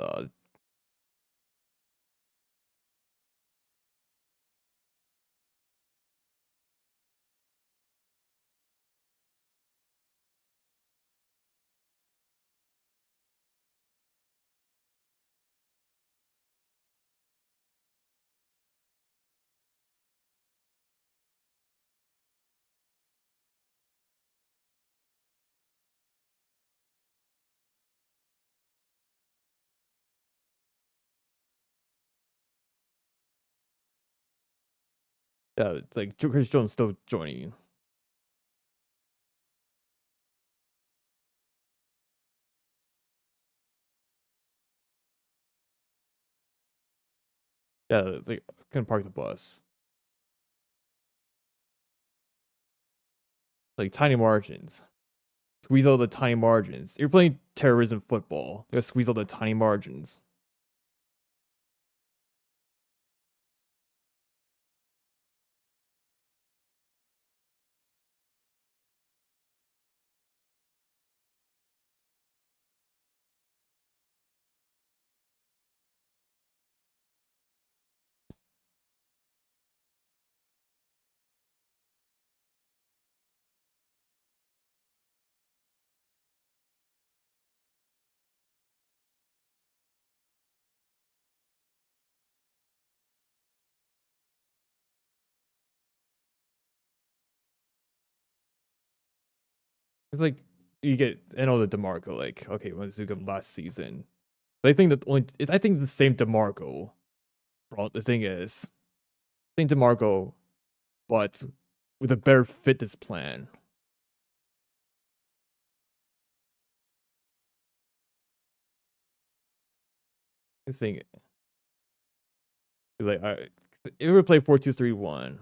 Yeah, like Chris Jones still joining you. Yeah, like can park the bus. Like tiny margins. Squeeze all the tiny margins. You're playing terrorism football. You gotta squeeze all the tiny margins. It's like you get and all the DeMarco, like, okay, when Zuka last season. But I think that only I think the same DeMarco. The thing is, same DeMarco, but with a better fitness plan. The thing is like I if we play 4-2-3-1,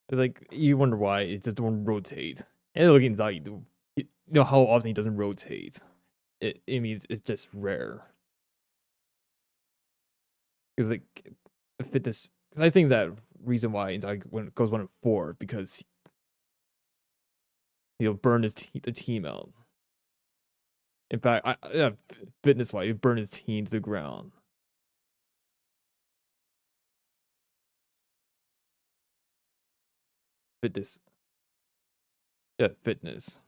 it's like you wonder why it just don't rotate. And looking at Inzaghi, you know how often he doesn't rotate. It means it's just rare. Because like fitness. Because I think that reason why Inzaghi when it goes 1-4 because he'll burn the team out. In fact, yeah, fitness wise, he'll burn his team to the ground. Fitness, yeah, fitness.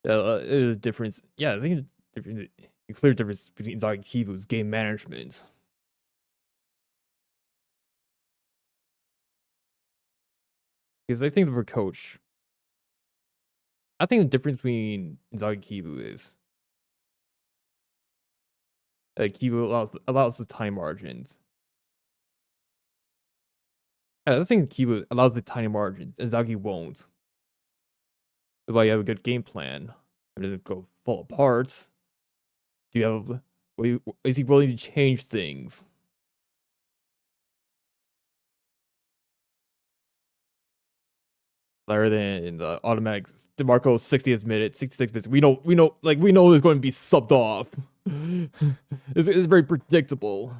A difference. Yeah, I think a clear difference between Inzaghi and Kibu's game management. Because I think for coach, I think the difference between Inzaghi and Kibu is Kibu allows the time margins. I think Kibu allows the tiny margins, and Inzaghi won't. That's why you have a good game plan. It doesn't go fall apart. Do you have? Is he willing to change things? Rather than the automatic DeMarco 60th minute, 66 minutes. We know it's going to be subbed off. It's very predictable.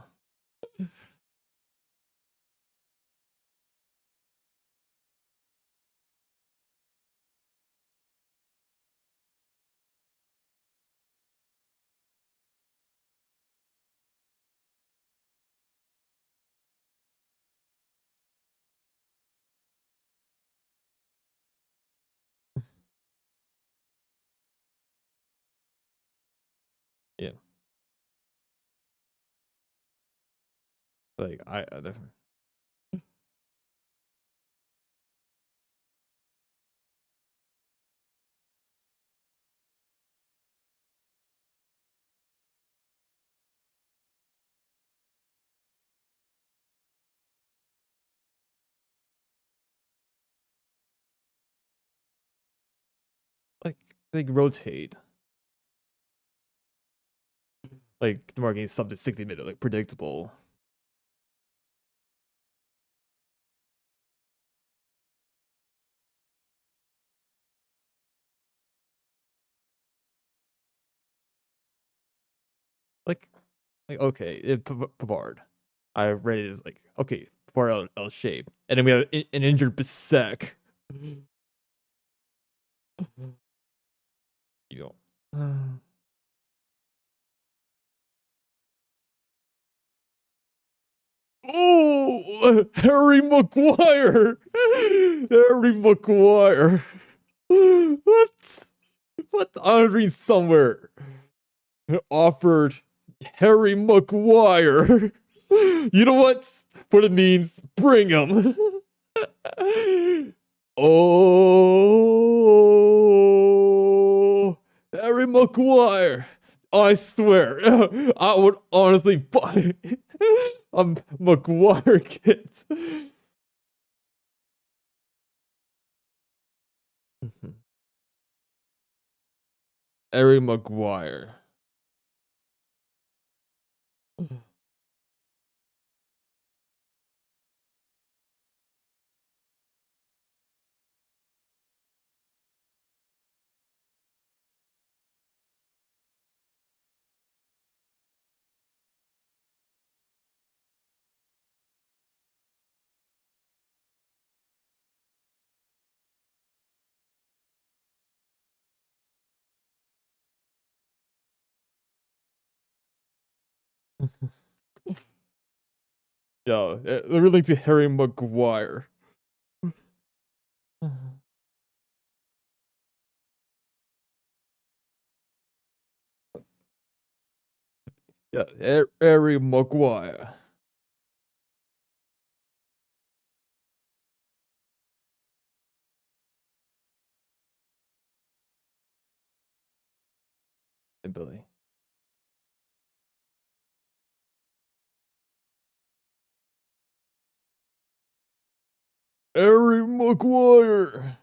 Yeah, like I definitely like rotate. Like DeMarco getting subbed at 60 minute, like predictable. Like, okay, Pavard. I read it as like, okay, Pavard L shape, and then we have an injured Bissek. You know. Oh, Harry Maguire! Harry Maguire! What? What? I'm reading somewhere. Offered Harry Maguire. You know what? For the means, bring him. Oh, Harry Maguire. I swear, I would honestly buy a Maguire kit. Harry Maguire. Yeah, they're linked to Harry Maguire. Yeah, Harry Maguire. And Billy. Harry Maguire.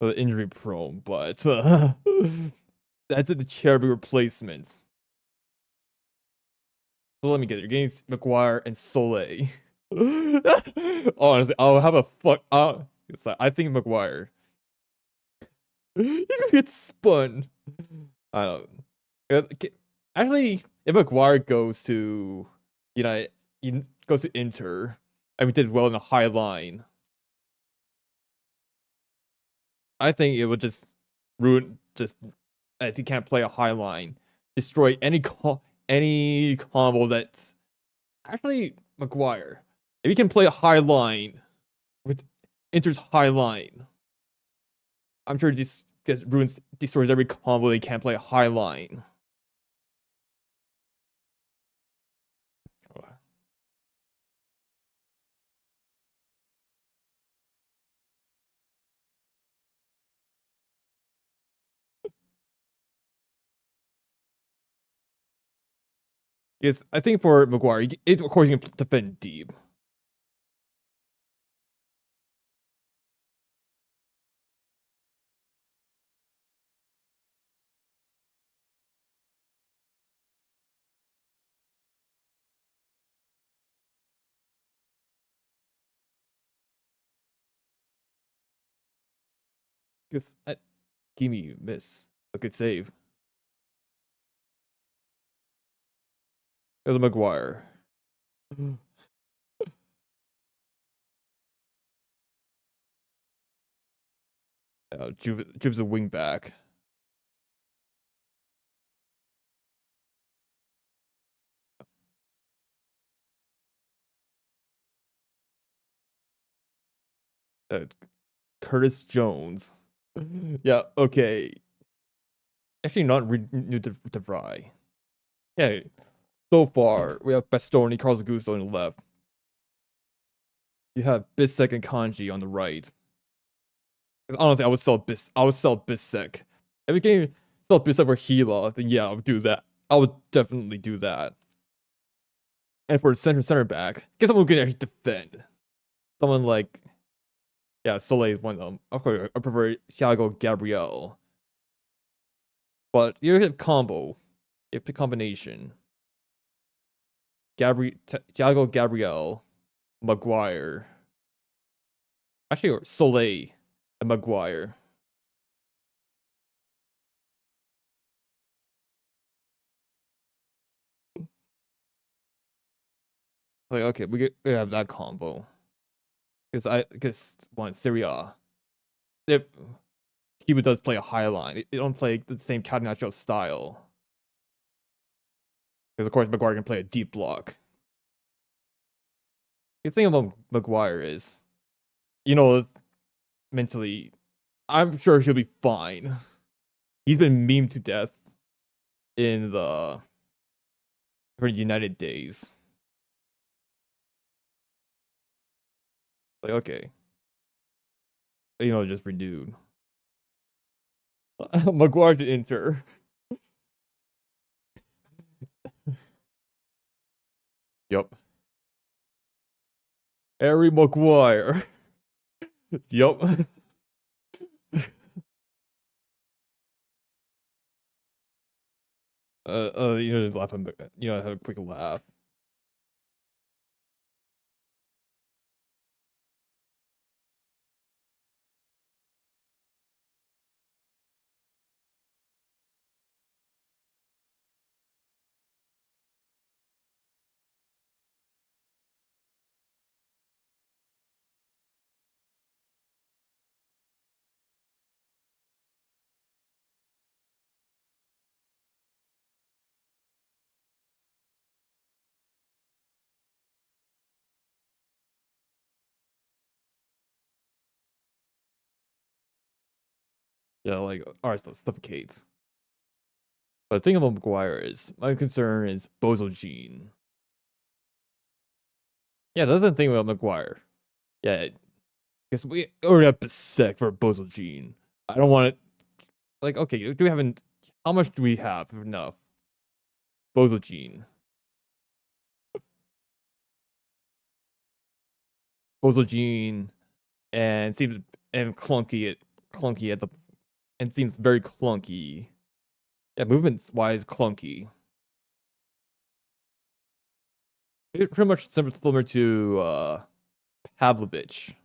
Injury prone, but that's in the charity replacements. So let me get it. You're getting Maguire and Soleil. Honestly, I'll have a fuck. I think Maguire. He's gonna get spun. I don't. Actually, if Maguire goes to United, goes to Inter, I mean, did well in the high line. I think it would just ruin. Just if he can't play a high line, destroy any combo that. Actually, Maguire, if he can play a high line with Inter's high line, I'm sure this destroys every combo they can't play a high line. Yes, I think for Maguire, of course, you can defend deep. Because Kimi miss a good save. It was a Maguire. Juve's a wing back. Uh, Curtis Jones. Yeah, okay. Actually, not new to Fry. Yeah, so far we have Bastoni, Carlos Augusto on the left. You have Bissek and Kanji on the right. Honestly, I would sell Bissek. If we can sell Bissek for Gila, then yeah, I would do that. I would definitely do that. And for center back, get someone who can actually defend. Someone like Soleil is one of them. Of course, I prefer Thiago Gabriel. But you have combo. You have the combination. Thiago Gabriel, Maguire. Actually, or Soleil and Maguire. Like, okay, we have that combo. Because one Syria, if Cuba does play a high line, it don't play the same counter style. Because of course Maguire can play a deep block. The thing about Maguire is, you know, mentally, I'm sure he'll be fine. He's been memed to death in the for United days. Like, okay, just renewed. Maguire to Inter. Yep. Harry Maguire. Yep. Just laugh. Have a quick laugh. Yeah, like Arsenal suffocates. But the thing about Maguire is, my concern is Bozogene. Yeah, that's the thing about Maguire. Yeah, because we already have Bissek for Bozogene. I don't want it. Like, okay, do we have how much do we have enough? Bozogene. Bozogene, and seems and clunky at the and seems very clunky. Yeah, movements wise clunky. Pretty much similar to Pavlovich.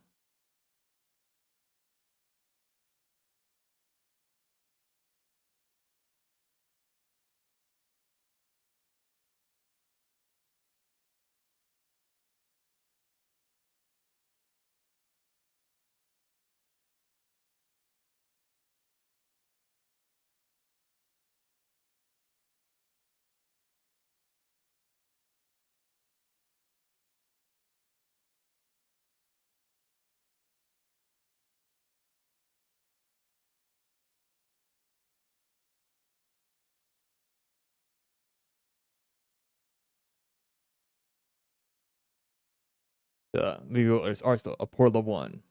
There's Arsenal, a Porla 1,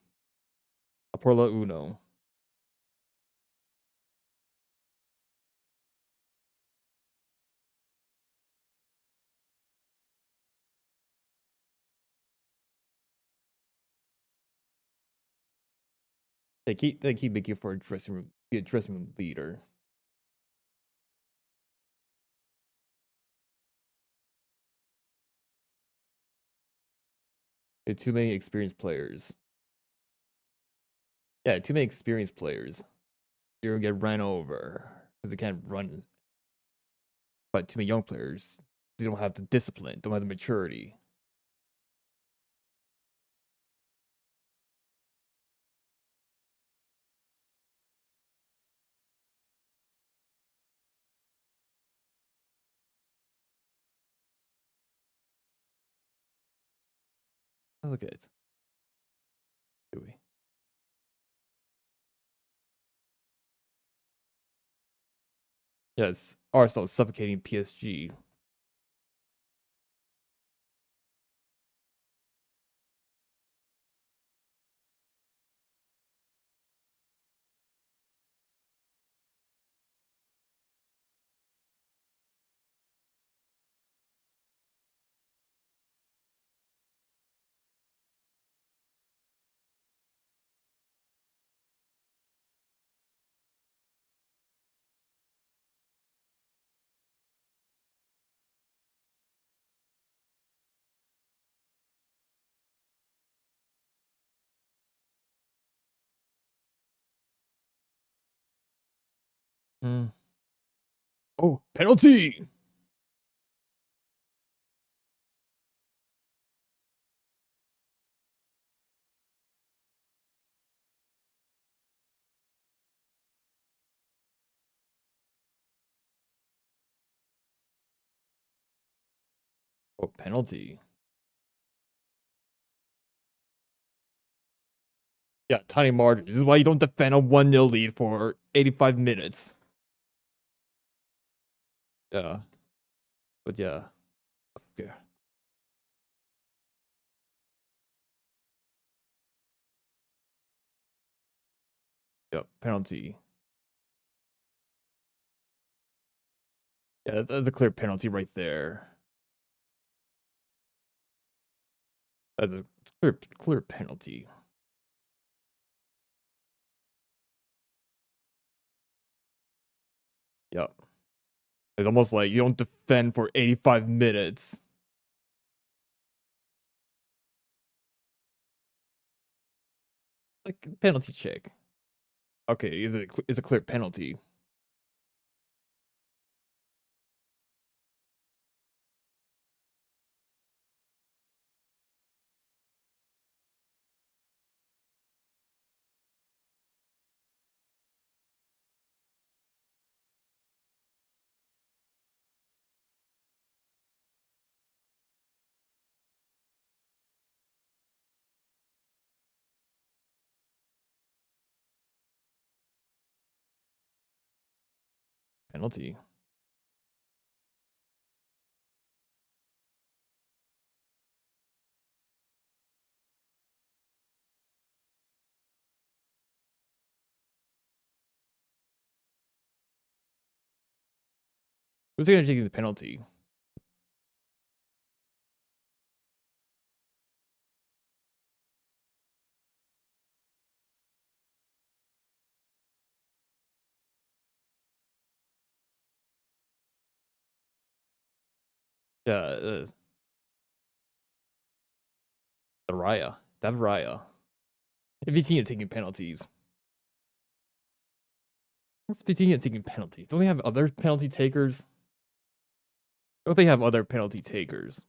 a Porla Uno. They keep making for a dressing room, be a dressing room leader. They have too many experienced players. Yeah, too many experienced players. You're gonna get ran over because they can't run. But too many young players, they don't have the discipline, don't have the maturity. Look at it. Do we? Yes, Arsenal suffocating PSG. Mm. Oh, penalty! Oh, penalty. Yeah, tiny margin. This is why you don't defend a 1-0 lead for 85 minutes. Yeah. But yeah. Yeah. Yep. Penalty. Yeah, that's a clear penalty right there. That's a clear penalty. Yep. It's almost like you don't defend for 85 minutes. Like penalty check. Okay, is a clear penalty. Penalty. Who's gonna take the penalty? Yeah, the Raya. That Raya. If you team taking penalties. What's Vitinha taking penalties? Don't they have other penalty takers? Don't they have other penalty takers?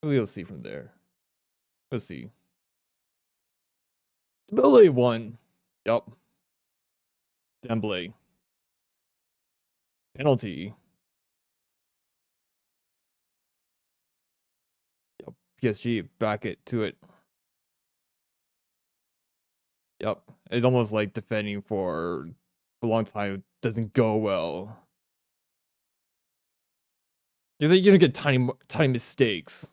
We'll see from there. Let's see. Dembele won. Yup. Dembele. Penalty. Yup. PSG back it to it. Yup. It's almost like defending for a long time doesn't go well. You're gonna get tiny mistakes.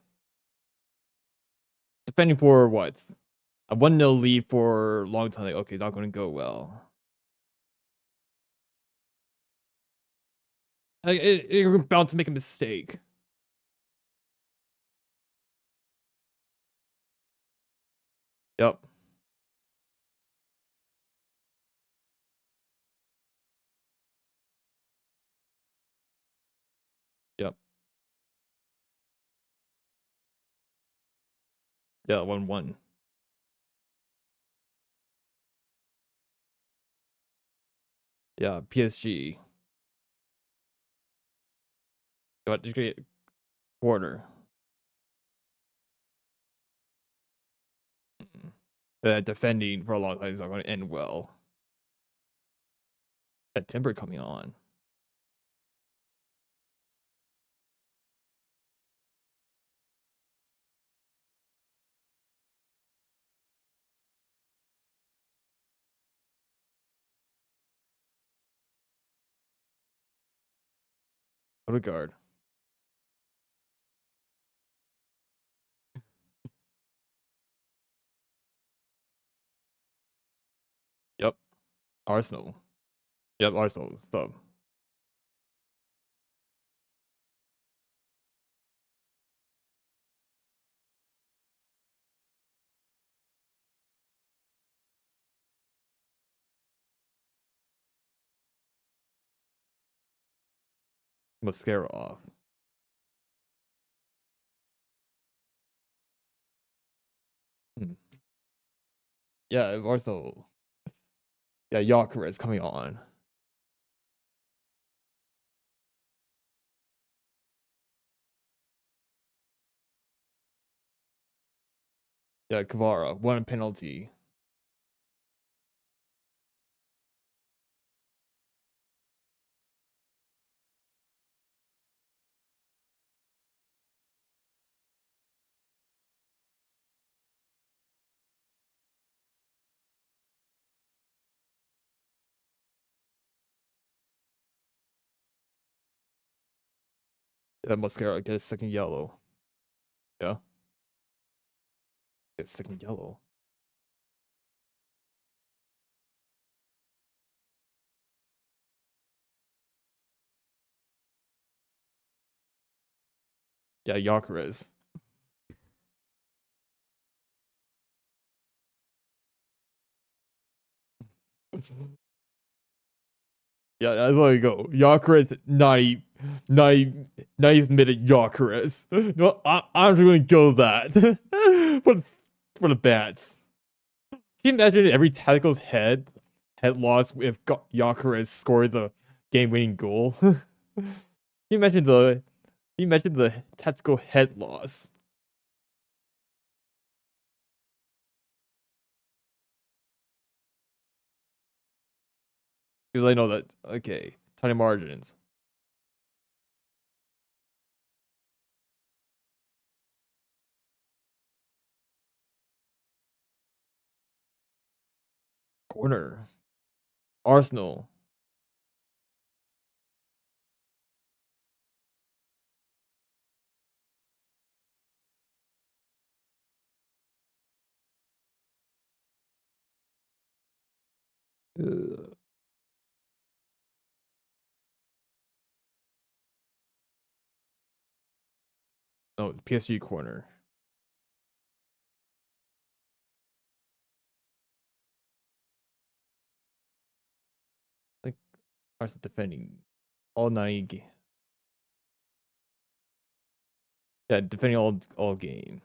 Defending for what? A 1-0 lead for a long time. Like, okay, not gonna go well. Like, you're bound to make a mistake. Yep. Yep. Yeah, 1-1. Yeah, PSG. But you get quarter. Defending for a long time is not going to end well. That Timber coming on. Odegaard. Yep. Arsenal. Yep, Arsenal. Stop. Mascara off. Hmm. Yeah, Arsenal. Yeah, Yakuza coming on. Yeah, Kavara, one penalty. Yeah, Mascara get a second yellow. Yeah, get a second yellow. Yeah, Yakuza. Yeah, that's where you go. Yakuza 90th minute Yakuza. No, I'm just gonna go that. for the bats. Can you imagine every tactical's head loss if Yakuza scored the game winning goal? Can you imagine the tactical head loss? Because I know that okay, tiny margins. Corner. Arsenal. Uh, no, PSG corner. Like Arsenal defending all 90. Yeah, defending all game.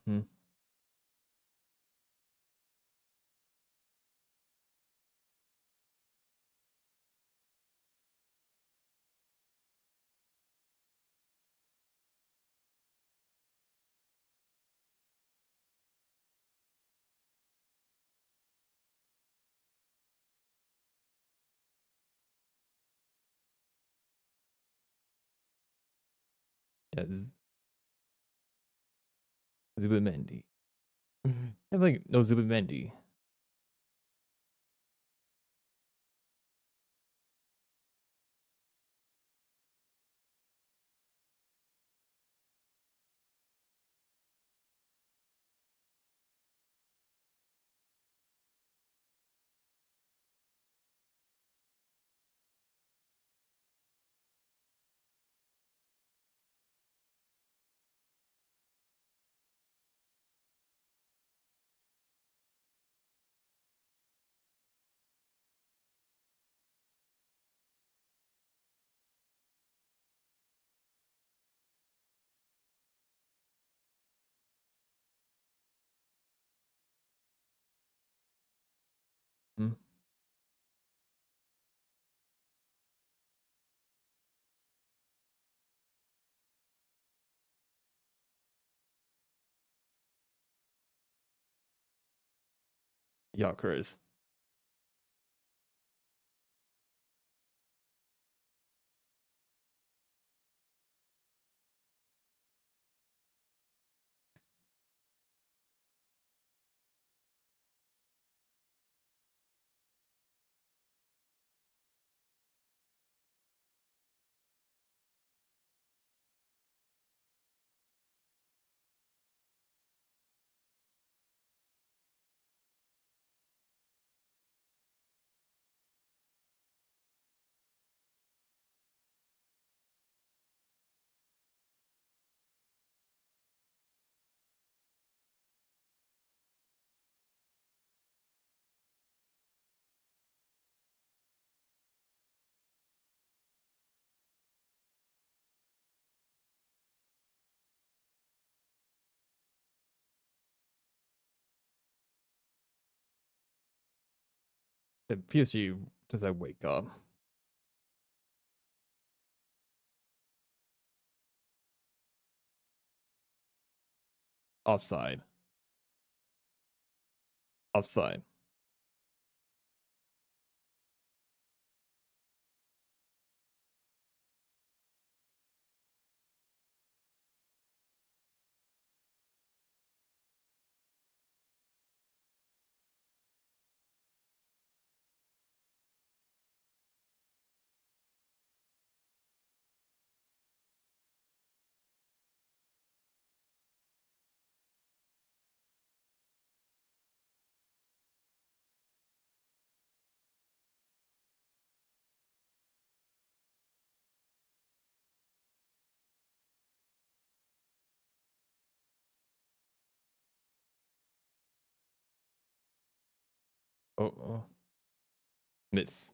Hmm. Yeah, Zubimendi. I like no Zubimendi. Hmm? Yakuza. The PSG does that wake up? Offside. Offside. Oh, oh. Miss.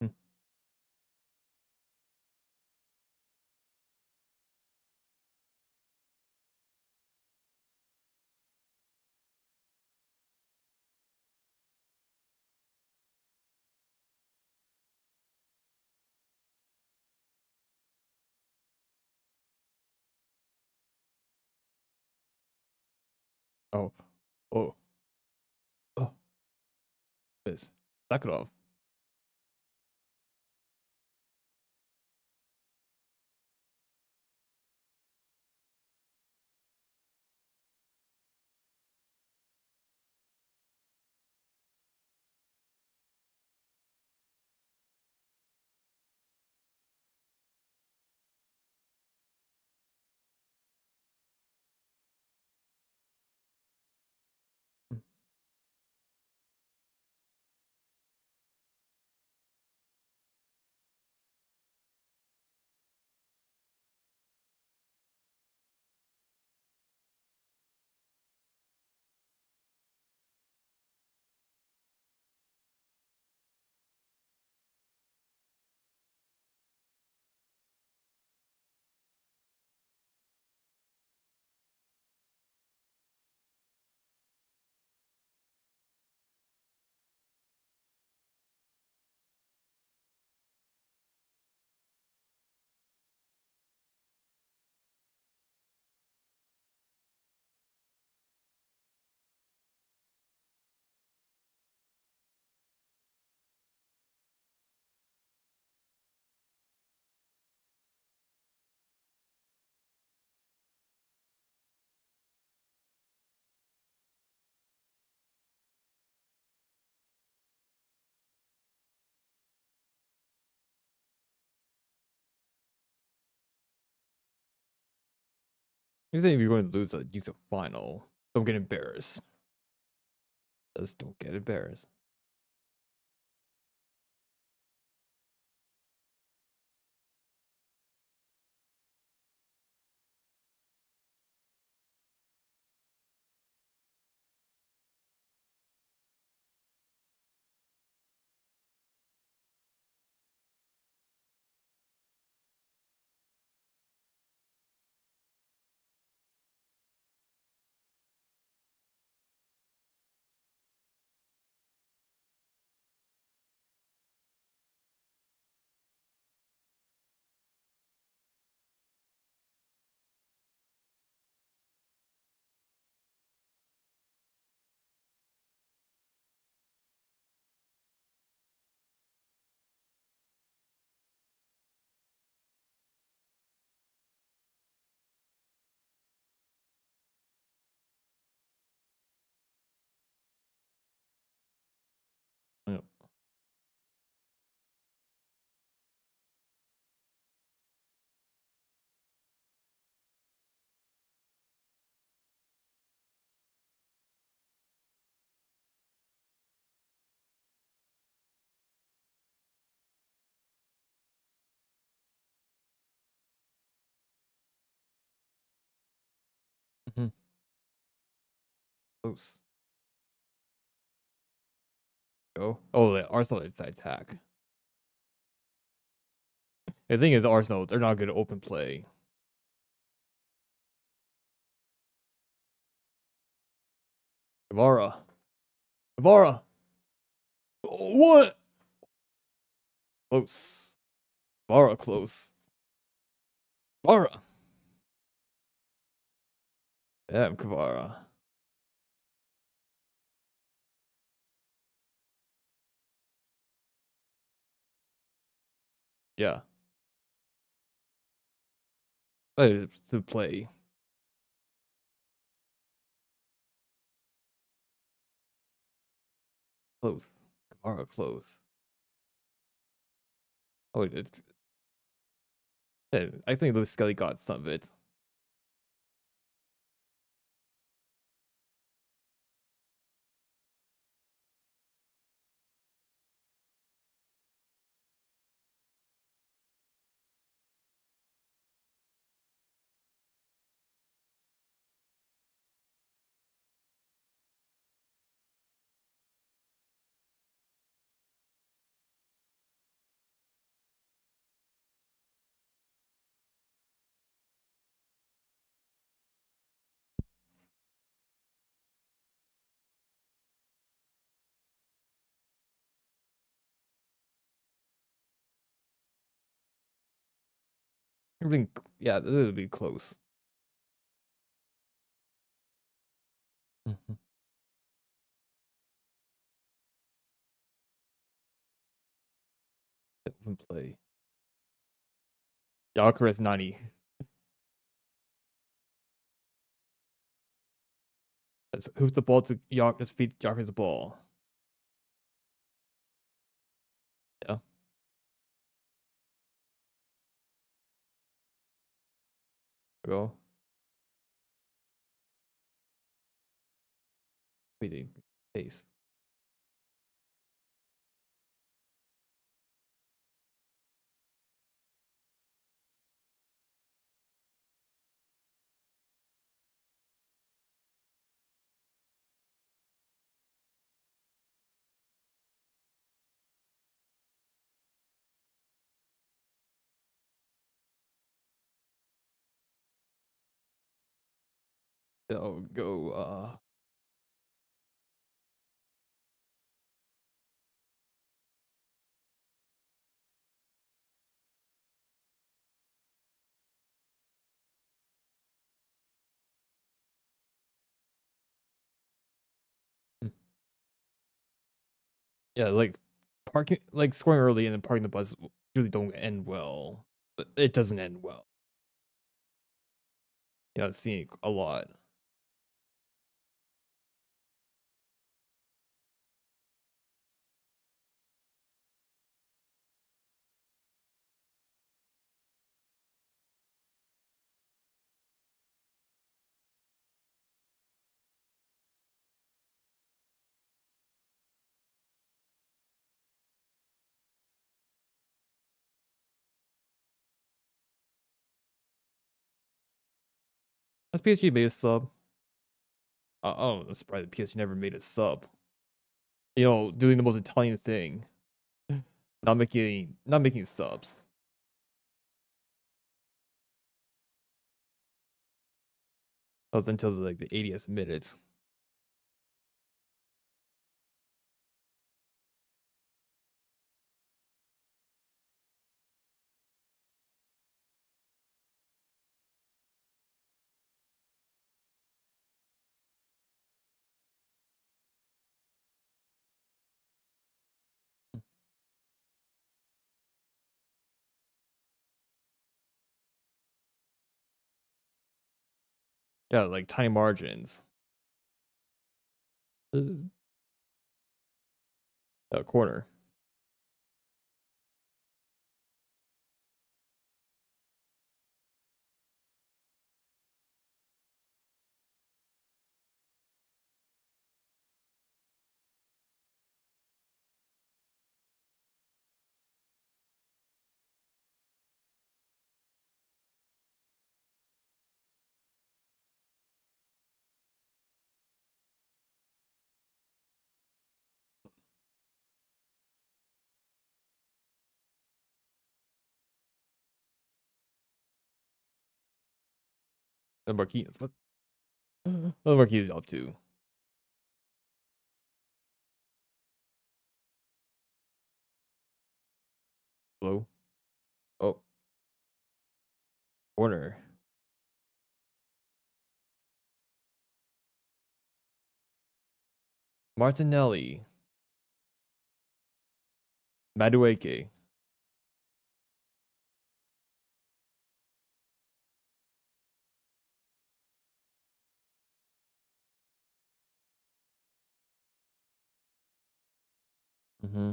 Hmm. Oh, oh, oh. Miss. Knock it off. Hmm. You think if you're going to lose a youth final, don't get embarrassed. Just don't get embarrassed. Yeah. Mm-hmm. Close. Go. Oh, the Arsenal is the attack. The thing is, Arsenal, they're not good at open play. Guevara. Guevara. Oh, what? Close. Guevara close. Guevara. Damn, Guevara. Yeah. To play. Close. Guevara close. Oh, it's. Yeah, I think Louis Skelly got some of it. Everything. Yeah, this would be close. Mhm. Open play. Alcaraz 90. Who's the ball to York? Let's feed Alcaraz the ball. Yeah. Go. Waiting. Pace. Oh, go. Hmm. Yeah, like parking, like scoring early and then parking the bus really don't end well. It doesn't end well. Yeah, I've seen it a lot. Has PSG made a sub? Oh, I'm surprised PSG never made a sub. Doing the most Italian thing, not making subs. That was until like the 80th minute. Yeah, like tiny margins. Corner. The Marquinhos. What? The Marquinhos up to? Low. Oh, corner. Martinelli. Madueke. Mm-hmm.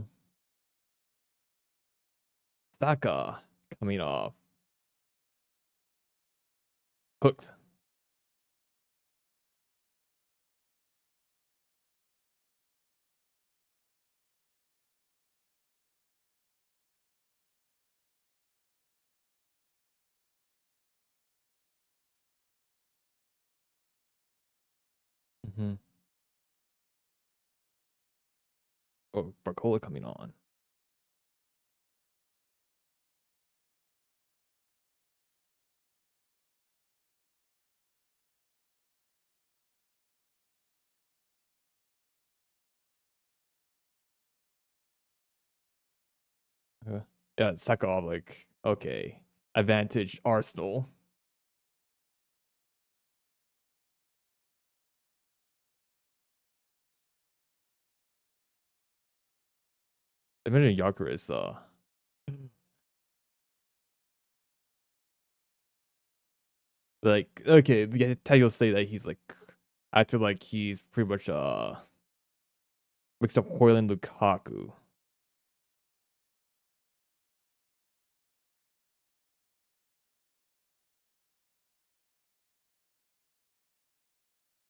Saka coming off. Hooked. Mm-hmm. Oh, Barcola coming on. Uh, yeah, Saka off like okay. Advantage Arsenal. The minute Gyökeres like okay, yeah, Tayo say that he's like acted like he's pretty much mixed up Hoyland Lukaku.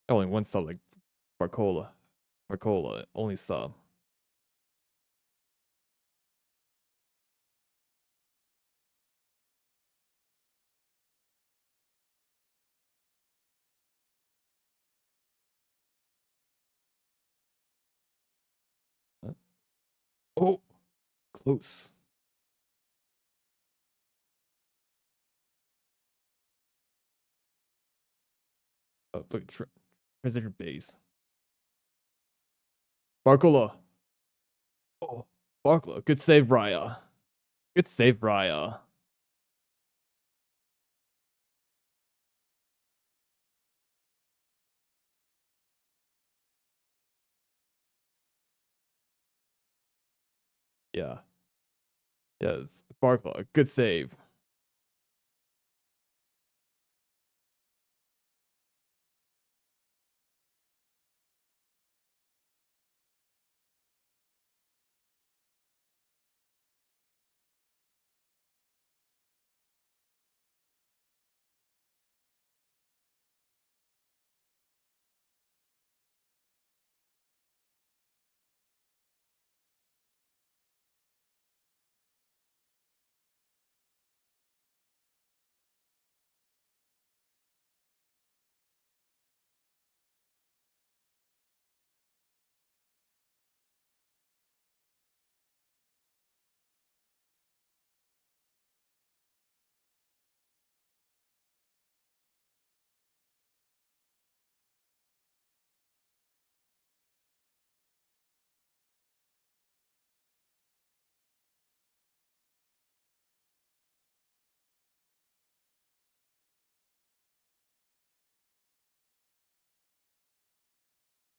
Only one sub like Barcola. Barcola only sub. Oh, close. Look, transition base. Barcola. Oh, Barcola. Good save, Raya. Good save, Raya. Yeah. Yes. Barcola. Good save.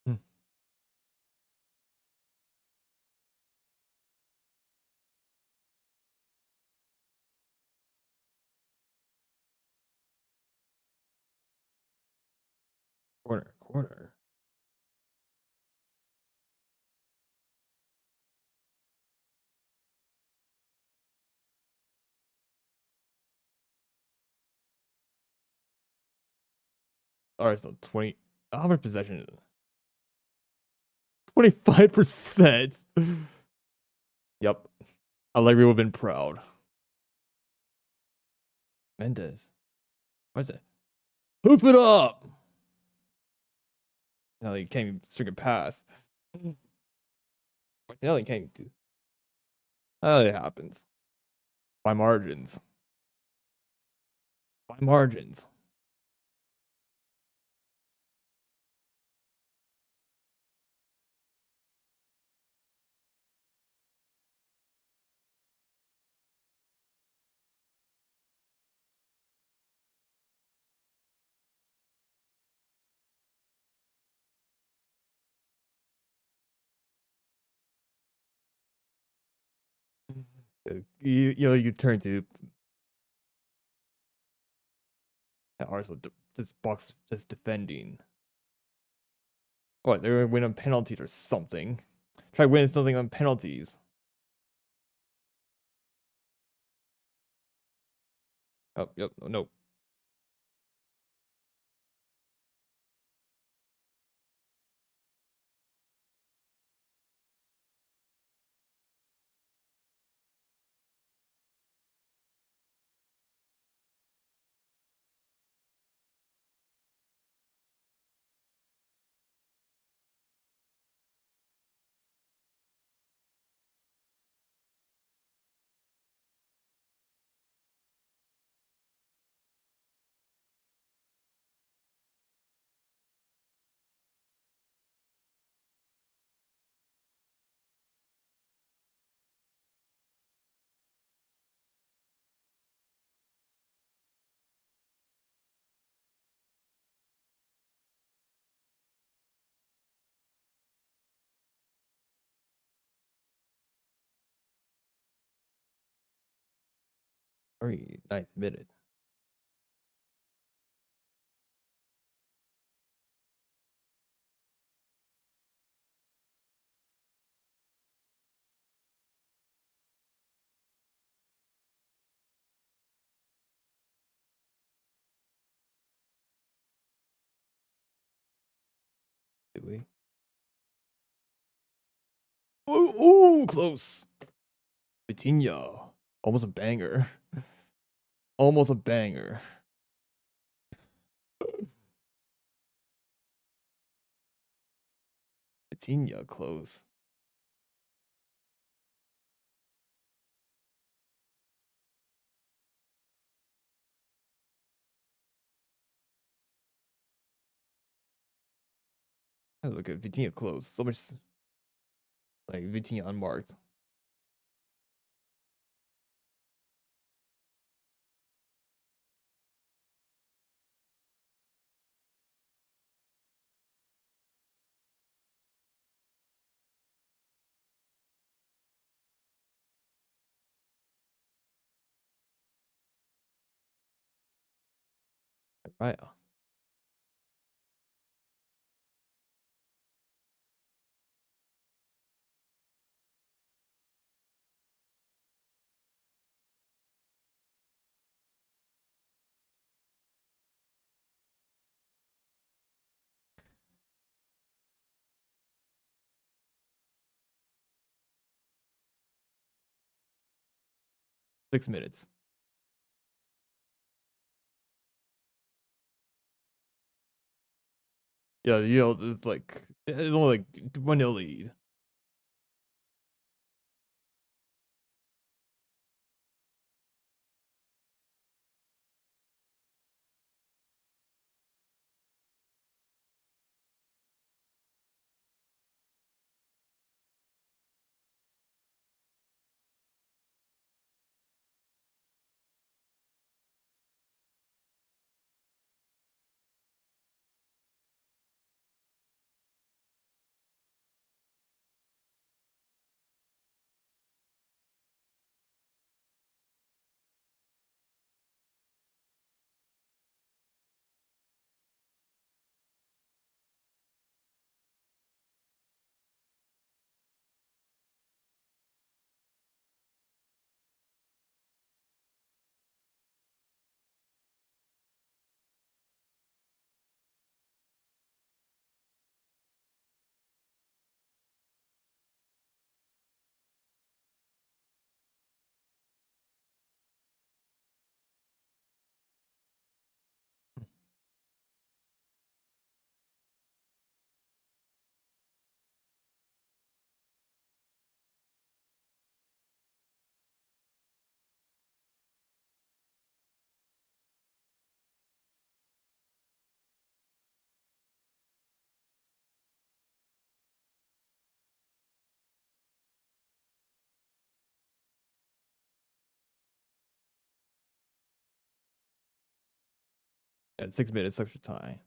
Hmm. Corner. Corner. Alright, so 20. How much possession is it? 25%. Yep. Allegri would have been proud. Mendes. What's it? Hoop it up! No, he can't even string a pass. No, he can't do. Oh, it happens. By margins. By margins. You turn to Arsenal. This box just defending. What, they're gonna win on penalties or something? Try winning something on penalties. Oh, yep, no. Very ninth minute. Do we? Ooh, close. Vitinha. Almost a banger. Almost a banger. Vitinha close. I look at Vitinha close. So much like Vitinha unmarked. Right. 6 minutes. Yeah, it's like it's only like 1-0 lead. At 6 minutes extra time.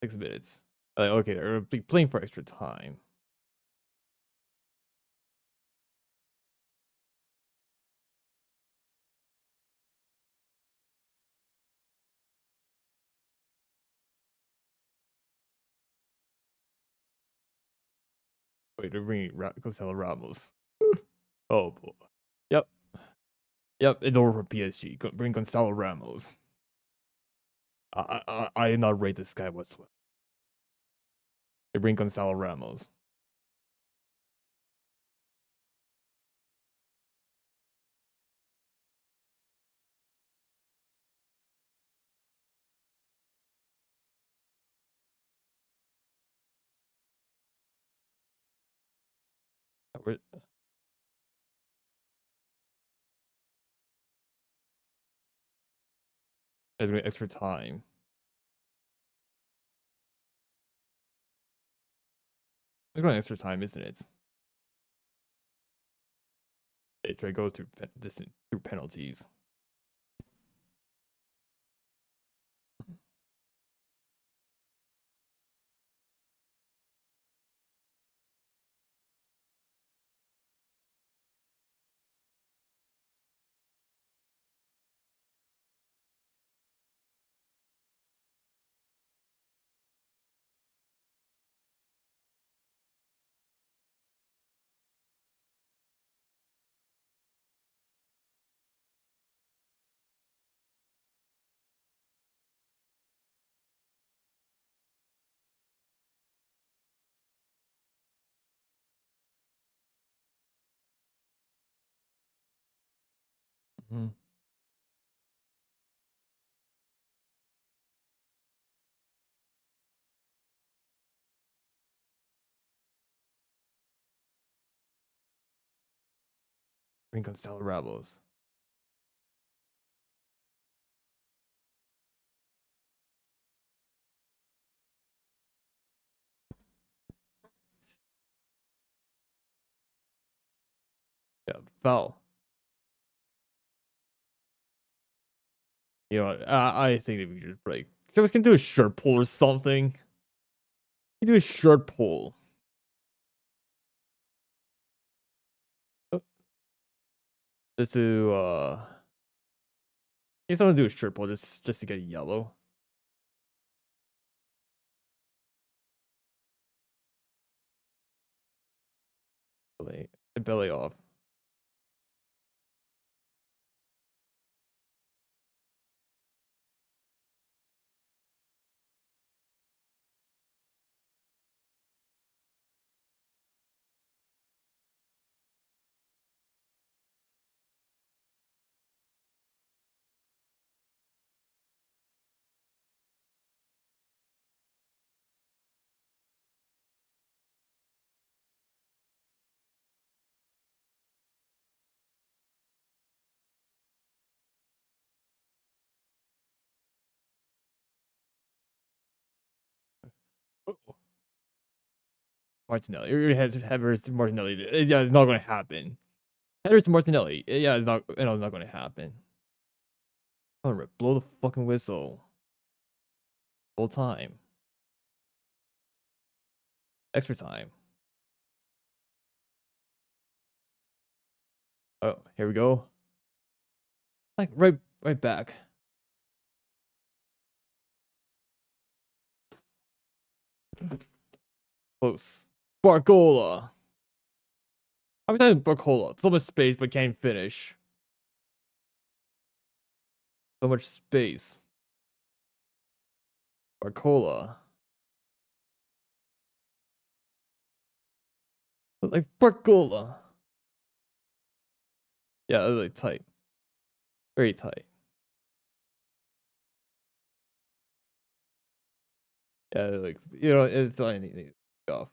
6 minutes. Like, okay, they're playing for extra time. Wait, they're bringing Gonzalo Ramos. Oh boy. Yep. Yep. It's over for PSG. Bring Gonzalo Ramos. I did not rate this guy whatsoever. They bring Gonzalo Ramos. Where- There's gonna be extra time. There's going to be extra time, isn't it? They try to go through through penalties. Mm-hmm. Bring Gonzalo Ramos. Yeah, foul. You know, I think that we should break. Someone can do a shirt pull or something. You do a shirt pull. Oh, just to if someone do a shirt pull just to get yellow. Belly off. Oh, Martinelli. Your headers to Martinelli. Yeah, it's not going to happen. Headers to Martinelli. Yeah, it's not. You know, it's not going to happen. Alright, blow the fucking whistle. Full time. Extra time. Oh, here we go. Like right back. Close. Barcola. How many times Barcola? So much space but can't finish. So much space. Barcola. Like Barcola. Yeah, it was like tight. Very tight. Yeah, like you know, it's not anything off.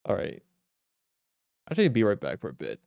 Alright. Actually be right back for a bit.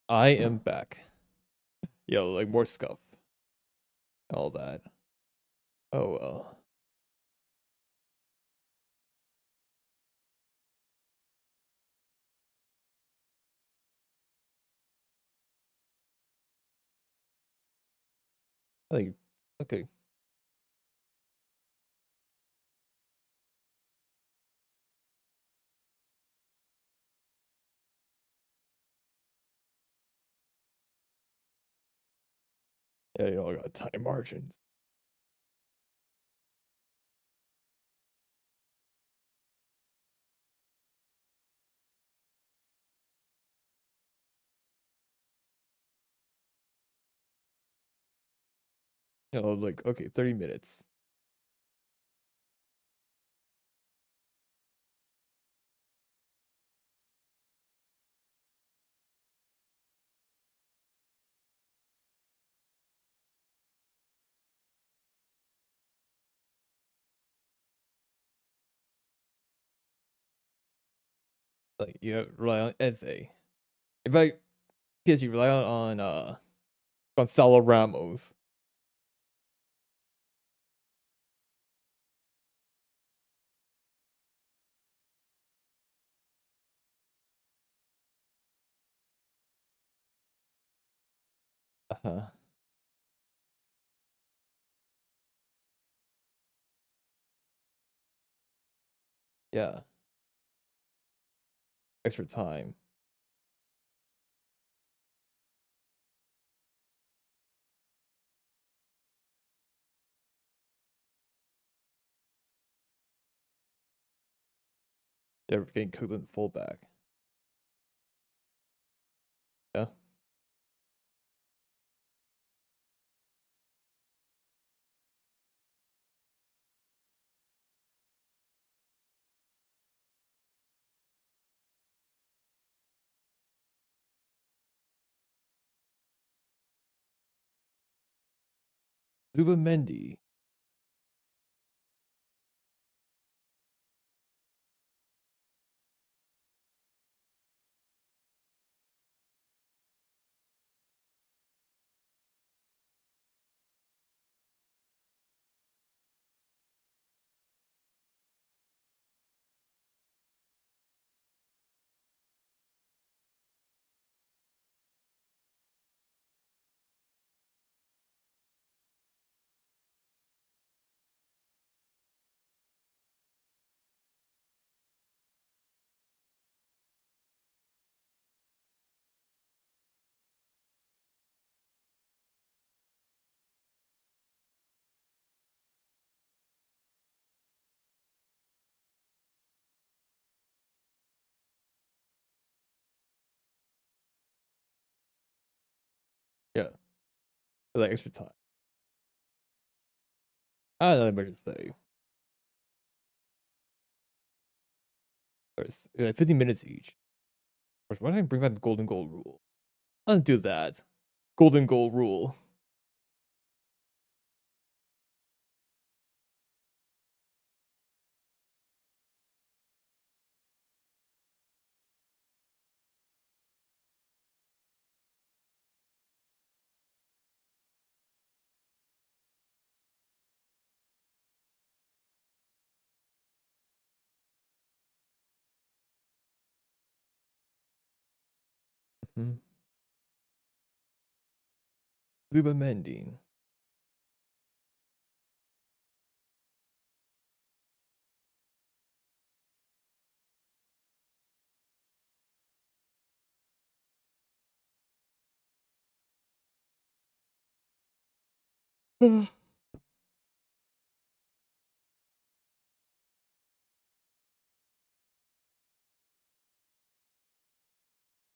I am back. Yo, like more scuff. All that. Oh well. I think okay. Yeah, I got tiny margins. Like okay, 30 minutes. Like you rely on Eze. If I PSG rely on Gonzalo Ramos. Uh-huh. Yeah. Extra time. They're getting cooked in fullback. Yeah. Mendy. Yeah. Like extra time. I don't know what to say. There's like 15 minutes each. First, why don't I bring back the golden goal rule? I don't do that. Golden goal rule. Mm-hmm. Mendy.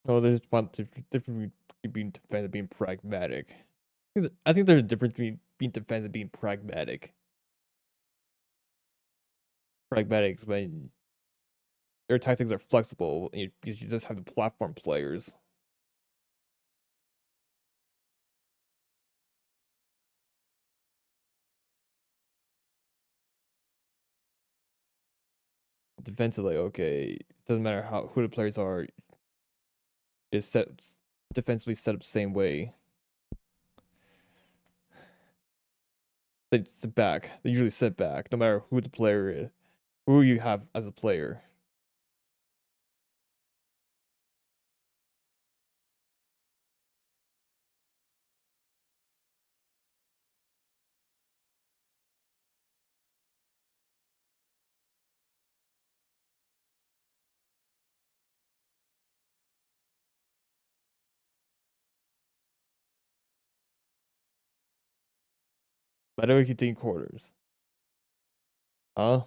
Oh, there's one difference between being defensive and being pragmatic. I think there's a difference between being defensive and being pragmatic. Pragmatic is when their tactics are flexible because you just have the platform players. Defensively, okay, doesn't matter who the players are, just set defensively set up the same way. They sit back. They usually sit back, no matter who the player is, who you have as a player. By the way, you think quarters. Huh?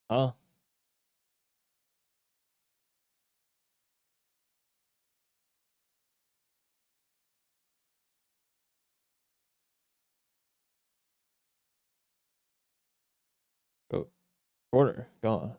Huh? Oh, corner. Gone.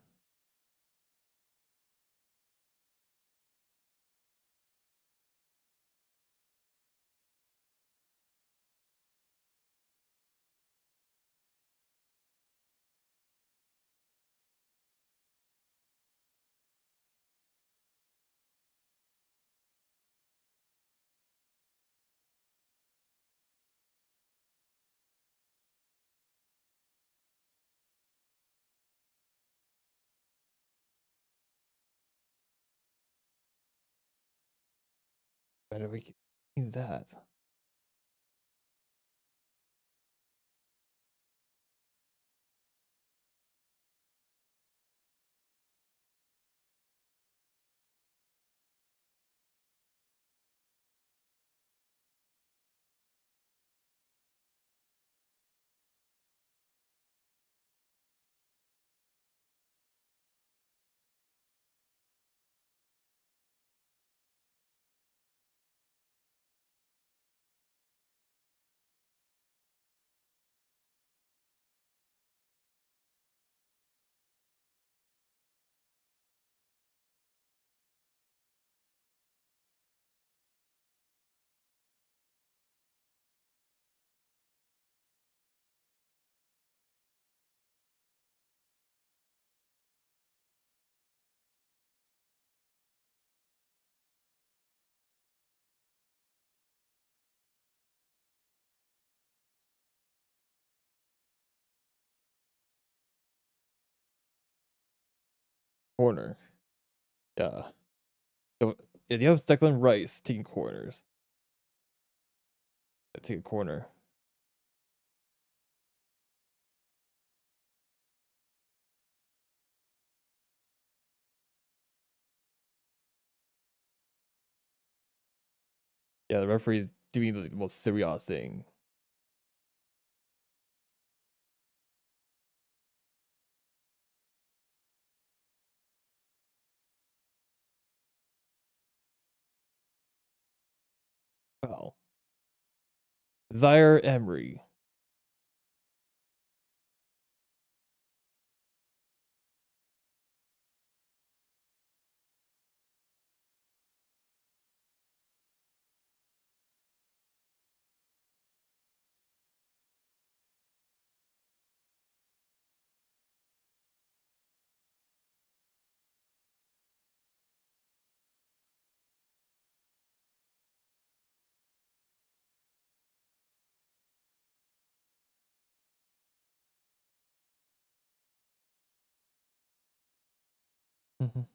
By the way, you think that. Corner. Yeah. So yeah, you have Declan Rice taking corners. Take a corner. Yeah, the referee is doing the most serious thing. Well, Zaire Emery. Mhm.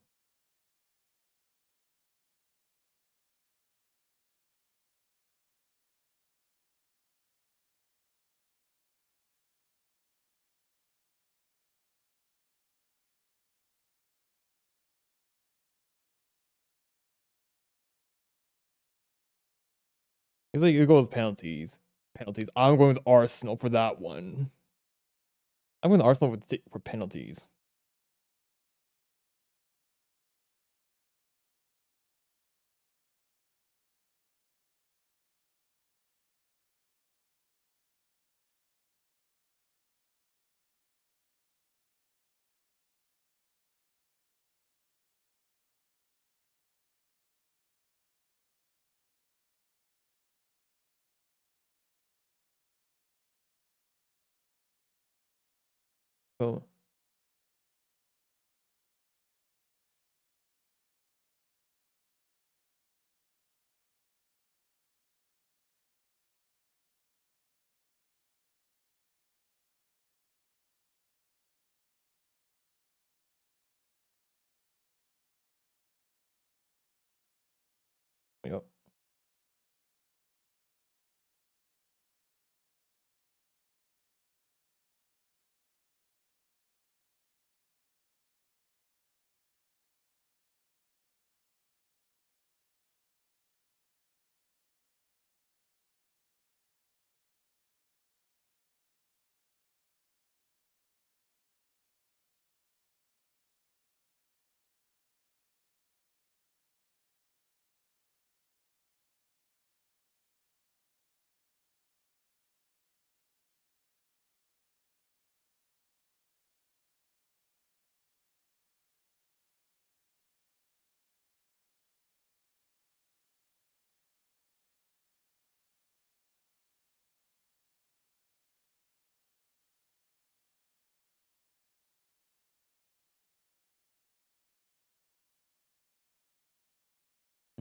It's like you go with penalties. Penalties. I'm going with Arsenal for that one. I'm going to Arsenal for penalties. So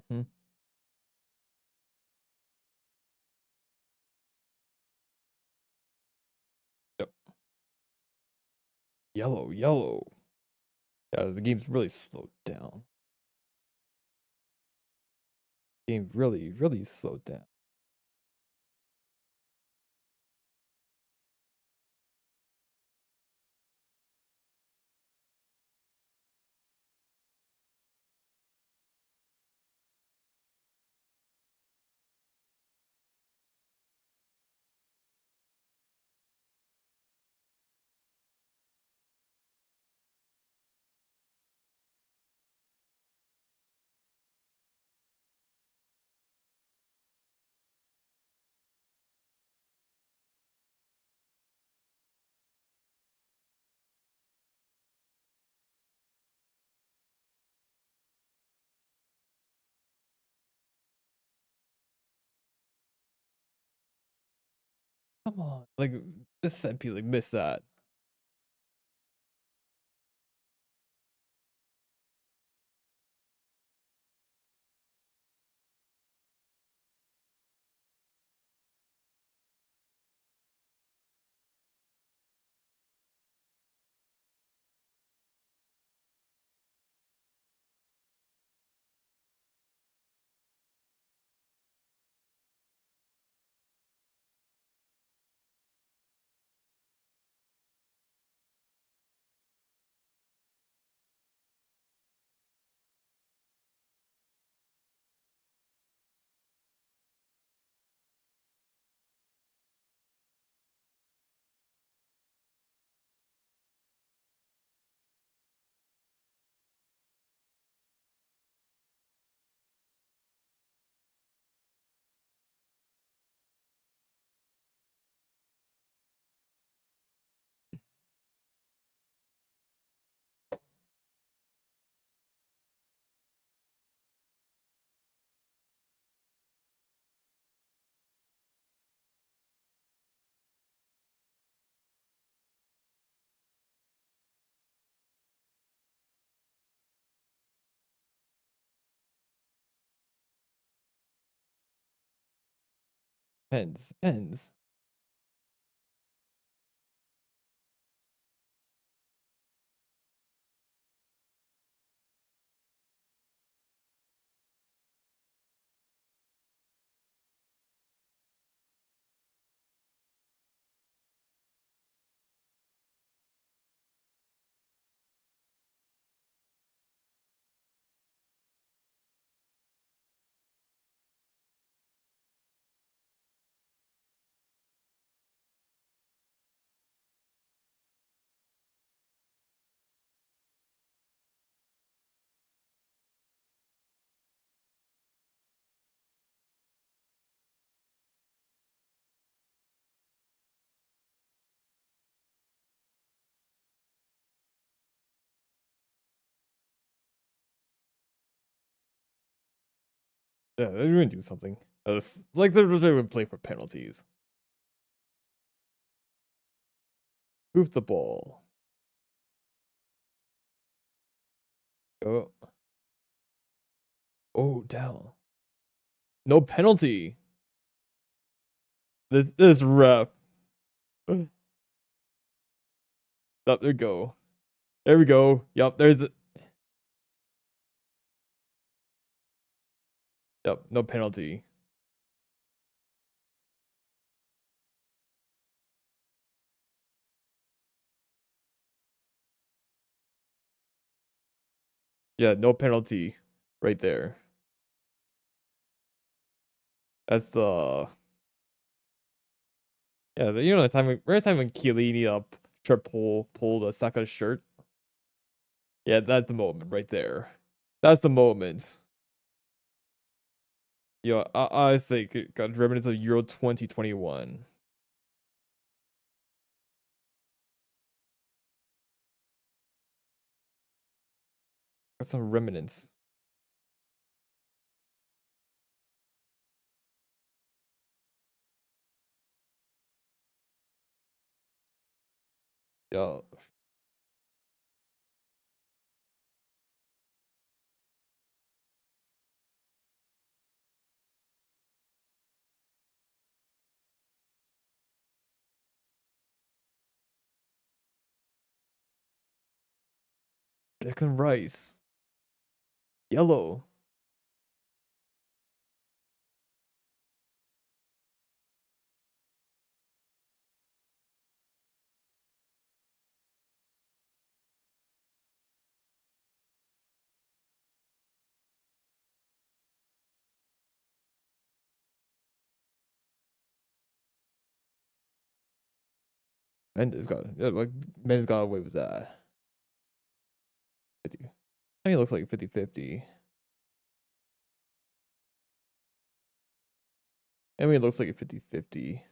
Hmm. Yep. Yellow, yellow. Yeah, the game's really slowed down. Game really, really slowed down. Come on, like this set P like missed that. Depends, depends. Yeah, they're gonna do something. Like they're gonna play for penalties. Move the ball. Oh, oh, down. No penalty. This ref. Oh, there we go. There we go. Yep, there's the. Yep, no penalty. Yeah, no penalty. Right there. That's the. Yeah, the time right time when Chiellini pulled a Saka's shirt. Yeah, that's the moment right there. That's the moment. I think it got remnants of Euro 2021. Got some remnants. Yeah. Declan Rice. Yellow. Mendes got like Mendes got away with that. 50. I mean, it looks like 50-50. I mean, it looks like a 50-50.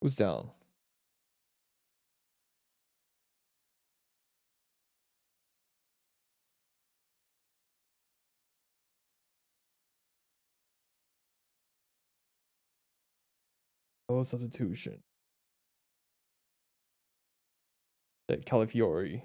Who's down? Oh, substitution. Calafiori.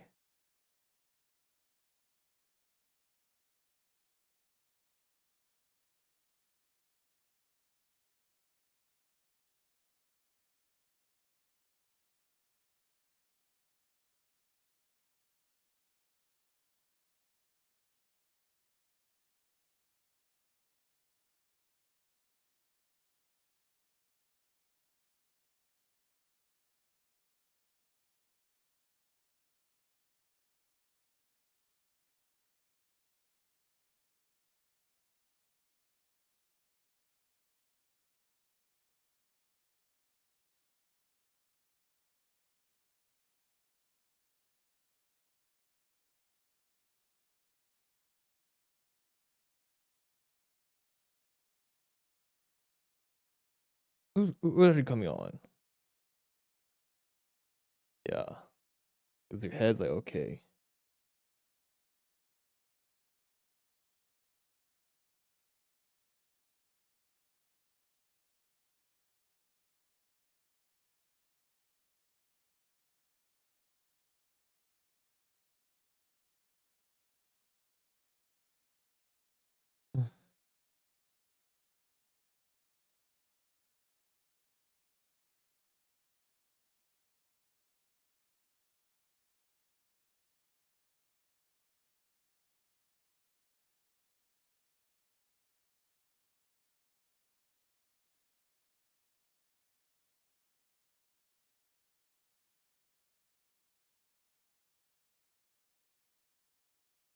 Who's actually coming on? Yeah. With your head's like, okay.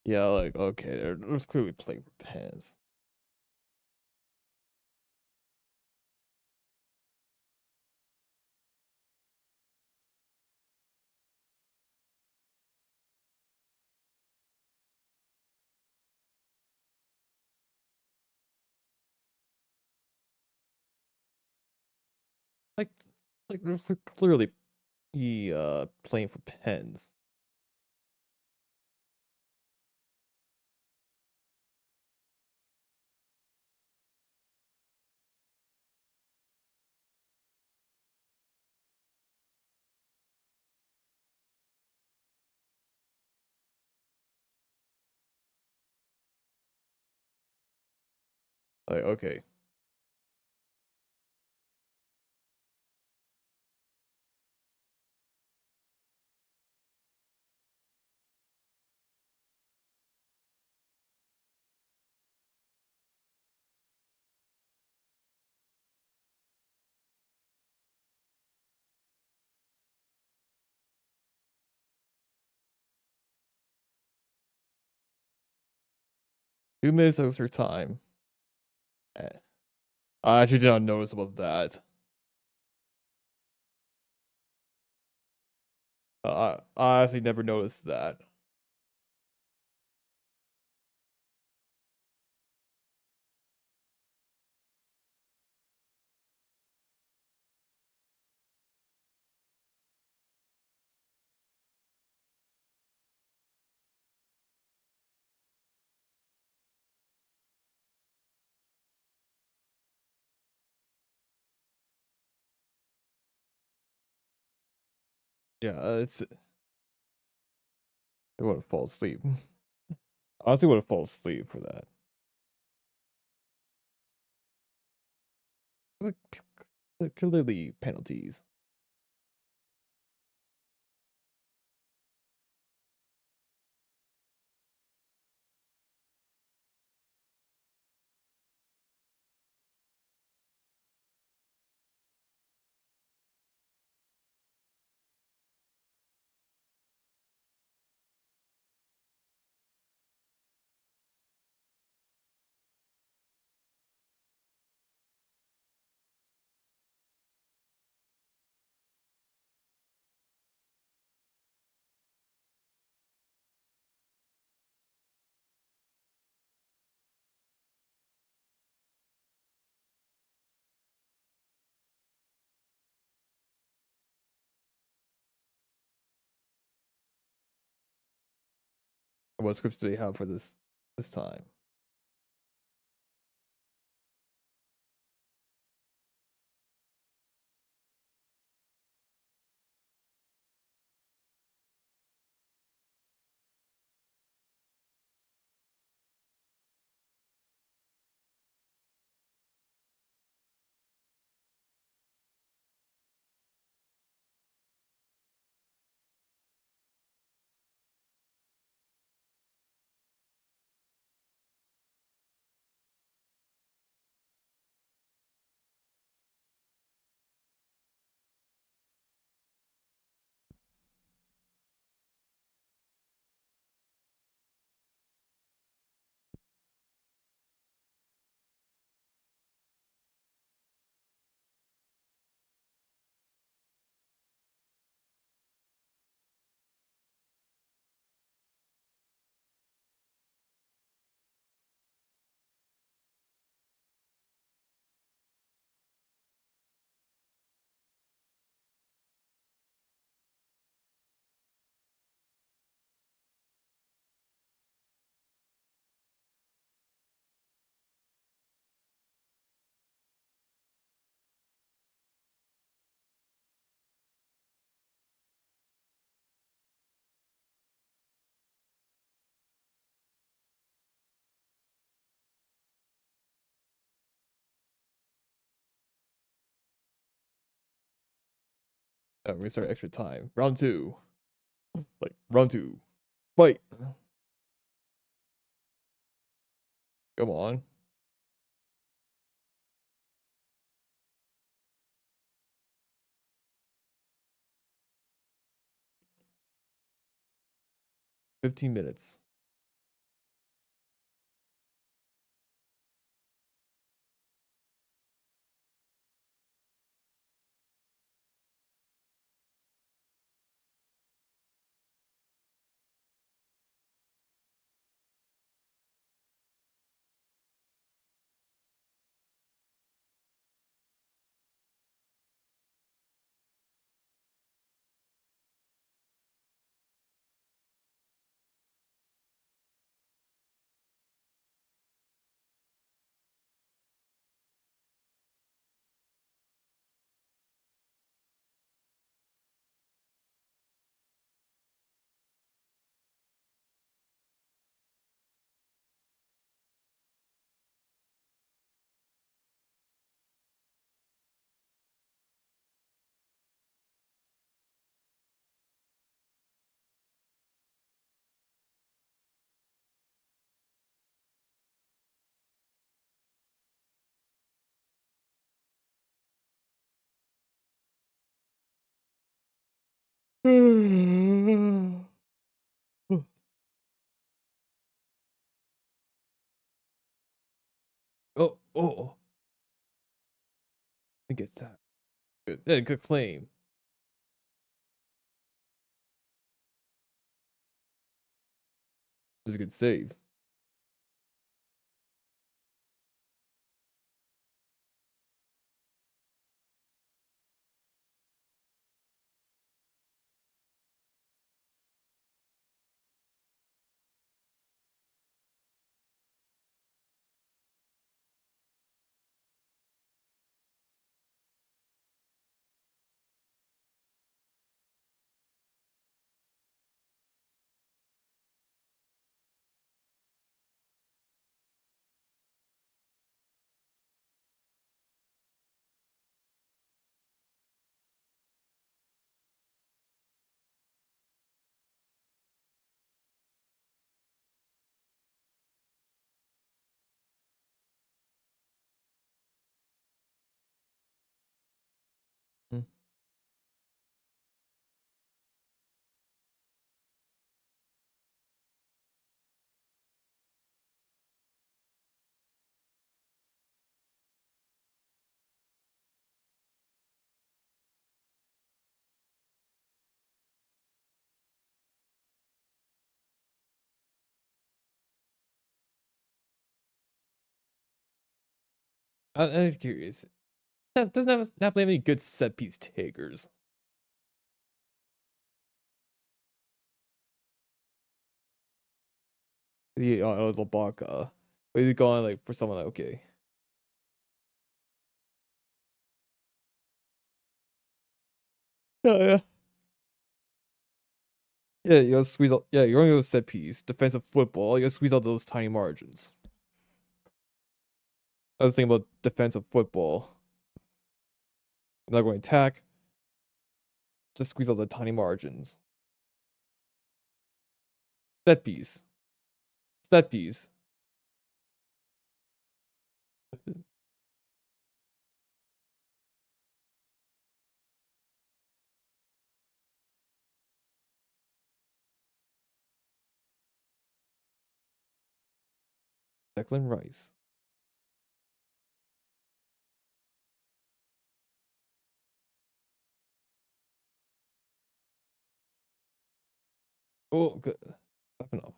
Yeah, like, okay, they're clearly playing for pens. Like, they're clearly playing for pens. Like, okay. Two minutes extra time. Eh, I actually did not notice about that. I actually never noticed that. Yeah, I want to fall asleep. I honestly would have fallen asleep for that. Like, clearly penalties. What scripts do they have for this time? Restart extra time. Round two. Like round two. Fight. Come on. 15 minutes. Oh, oh. I get that. Good. Yeah, good claim. That's a good save. I'm curious. Doesn't have Napoli have any good set piece takers? The Lobaka. But he's going like for someone like okay. Yeah, yeah. Yeah, you gotta squeeze out yeah, you're gonna go set piece, defensive football, you gotta squeeze out those tiny margins. I was thinking about defensive football. I'm not going to attack, just squeeze out the tiny margins. Set piece. Set piece. Declan Rice. Oh, good. Stepping up.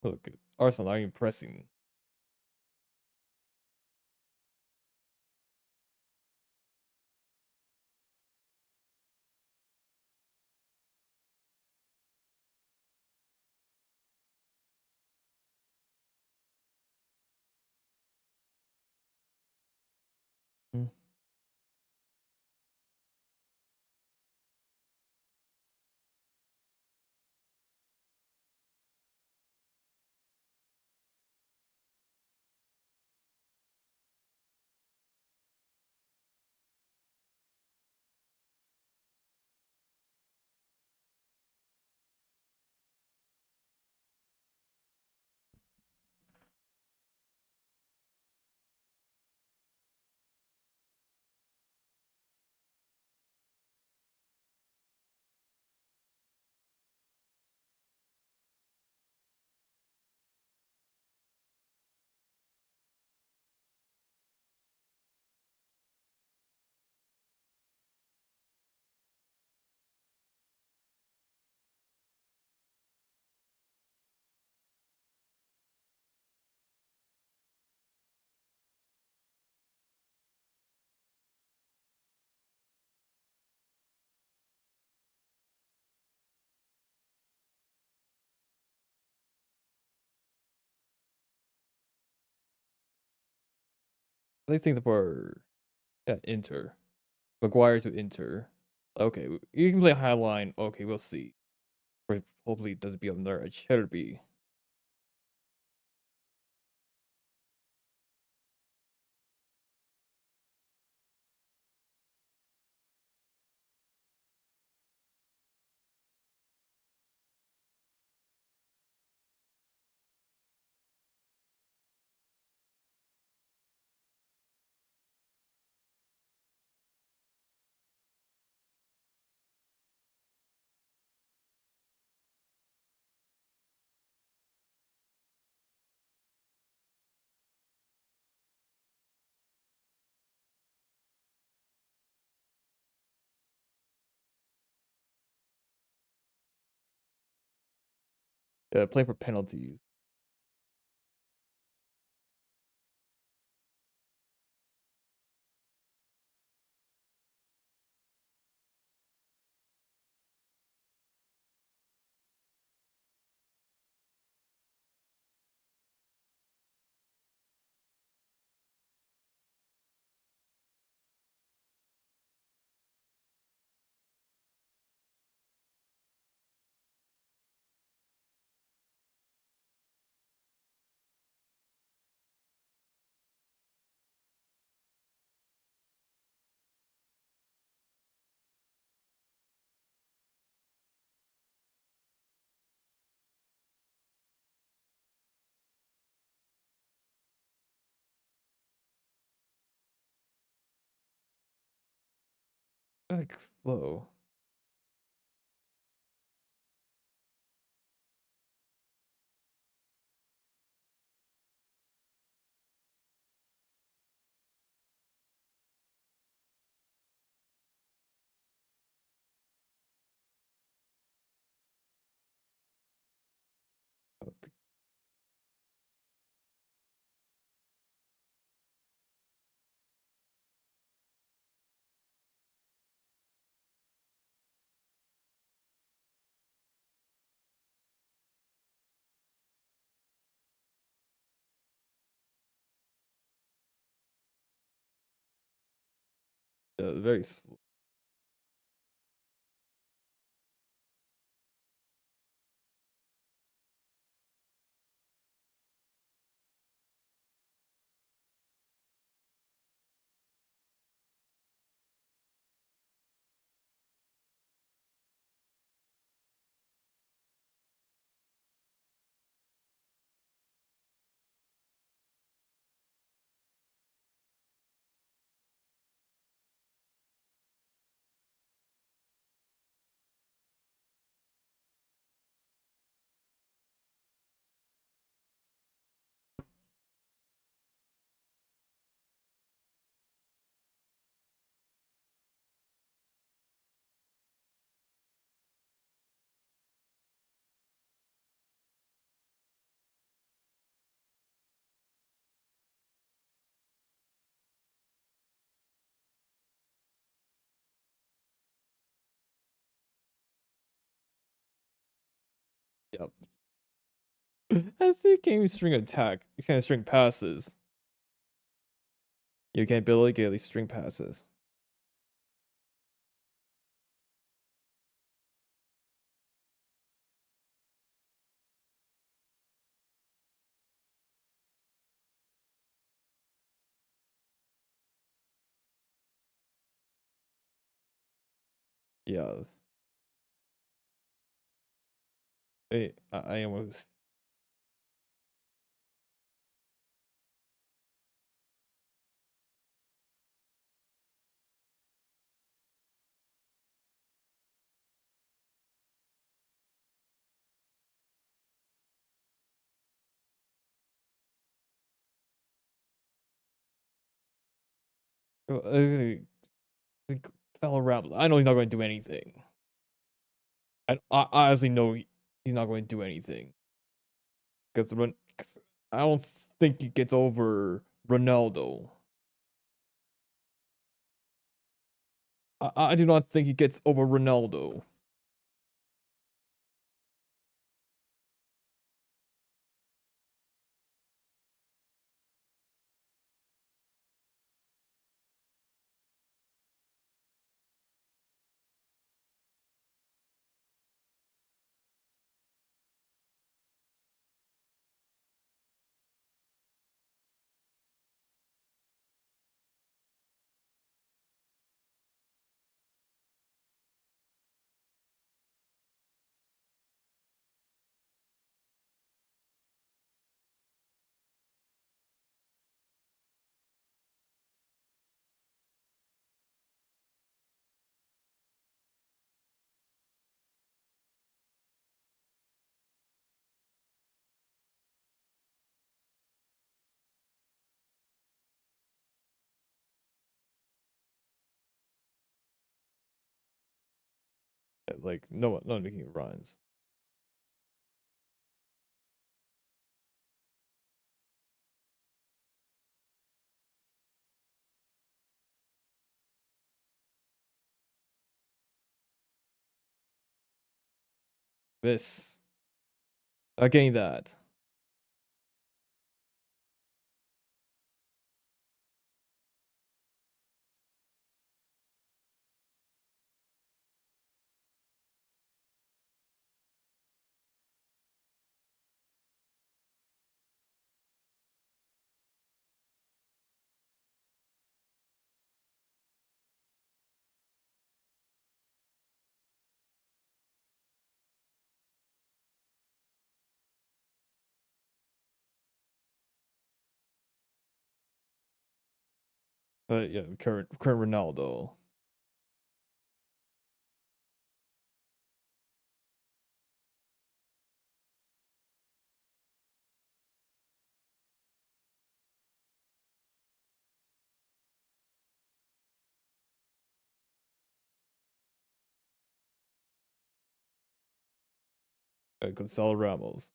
Oh, good. Arsenal not even pressing. Hmm. They think for yeah, Inter. Maguire to Inter. Okay, you can play high line. Okay, we'll see. Or hopefully it doesn't become another Cherby. Yeah, playing for penalties. Like slow. very yep. As the game string attack, you can't string passes. You can't build like at string passes. Yeah. I almost I think Ram. I know he's not going to do anything. I honestly know he's not going to do anything because I don't think he gets over Ronaldo. I do not think he gets over Ronaldo. Like no one making runs. This not getting that. But yeah, current Ronaldo. Gonzalo Ramos.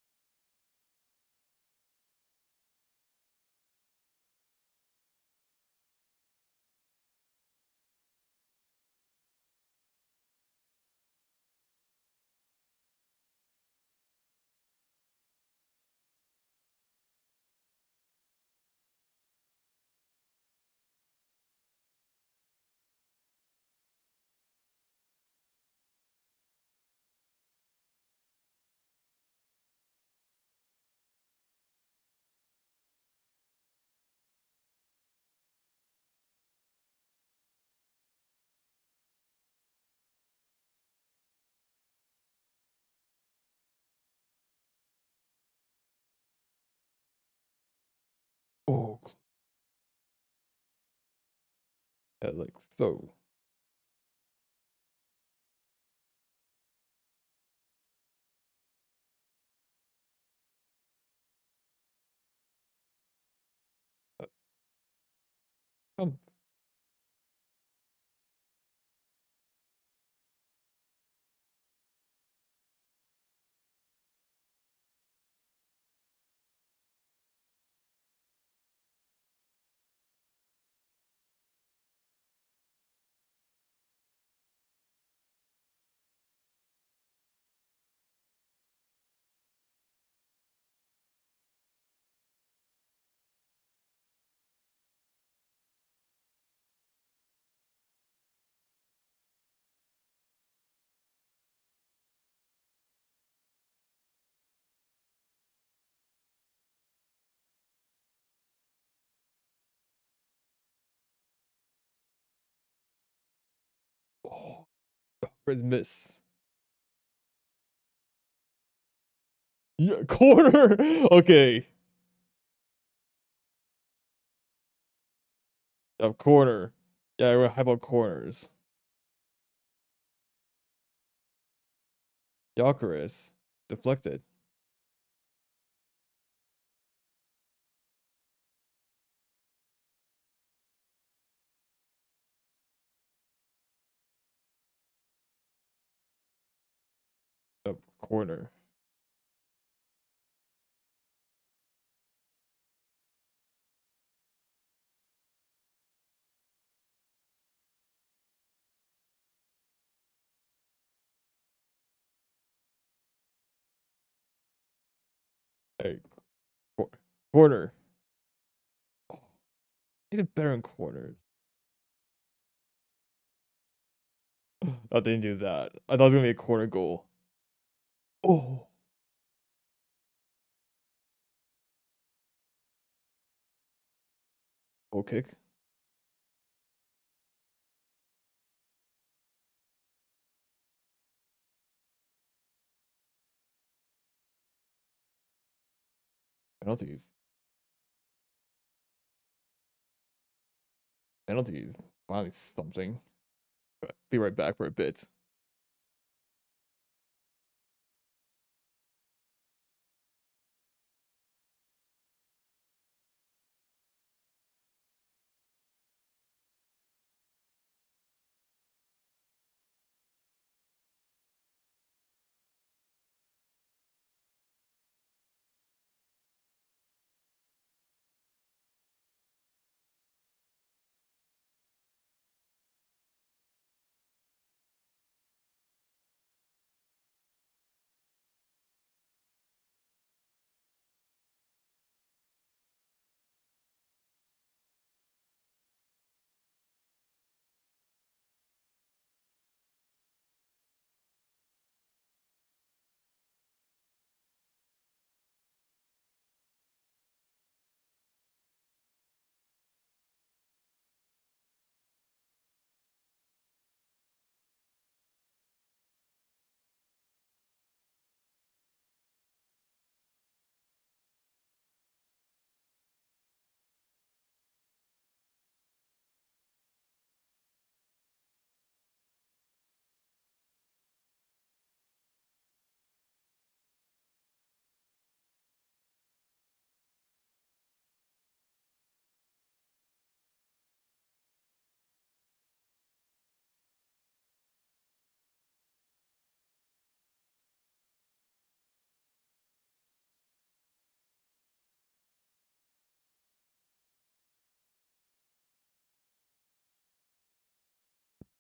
Oh, yeah, like so. Uh, Um, oh, where's miss? Yeah, corner. Okay, corner. Yeah, we're high about corners. Gyökeres deflected. Corner. Hey, cor- corner. Oh, even better in corners. I didn't do that. I thought it was gonna be a corner goal. Oh, goal kick. Penalties. Penalties. Finally something. But be right back for a bit.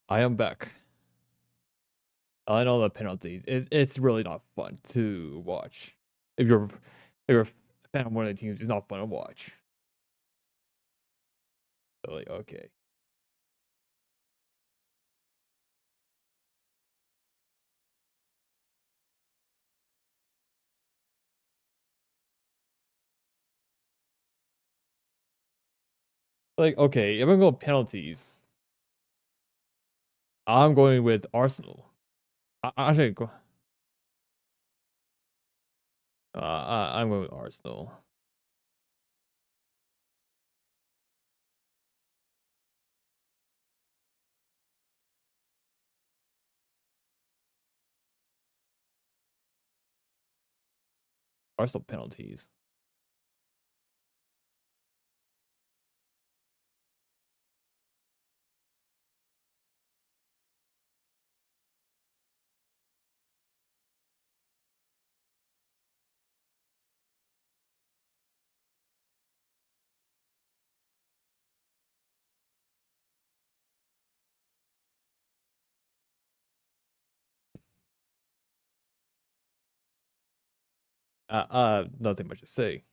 I am back. I know the penalties. It's really not fun to watch. If you're a fan of one of the teams, it's not fun to watch. So like, okay. Like, okay, if I'm going penalties, I'm going with Arsenal. I should go. I'm going with Arsenal. Arsenal penalties. Nothing much to say.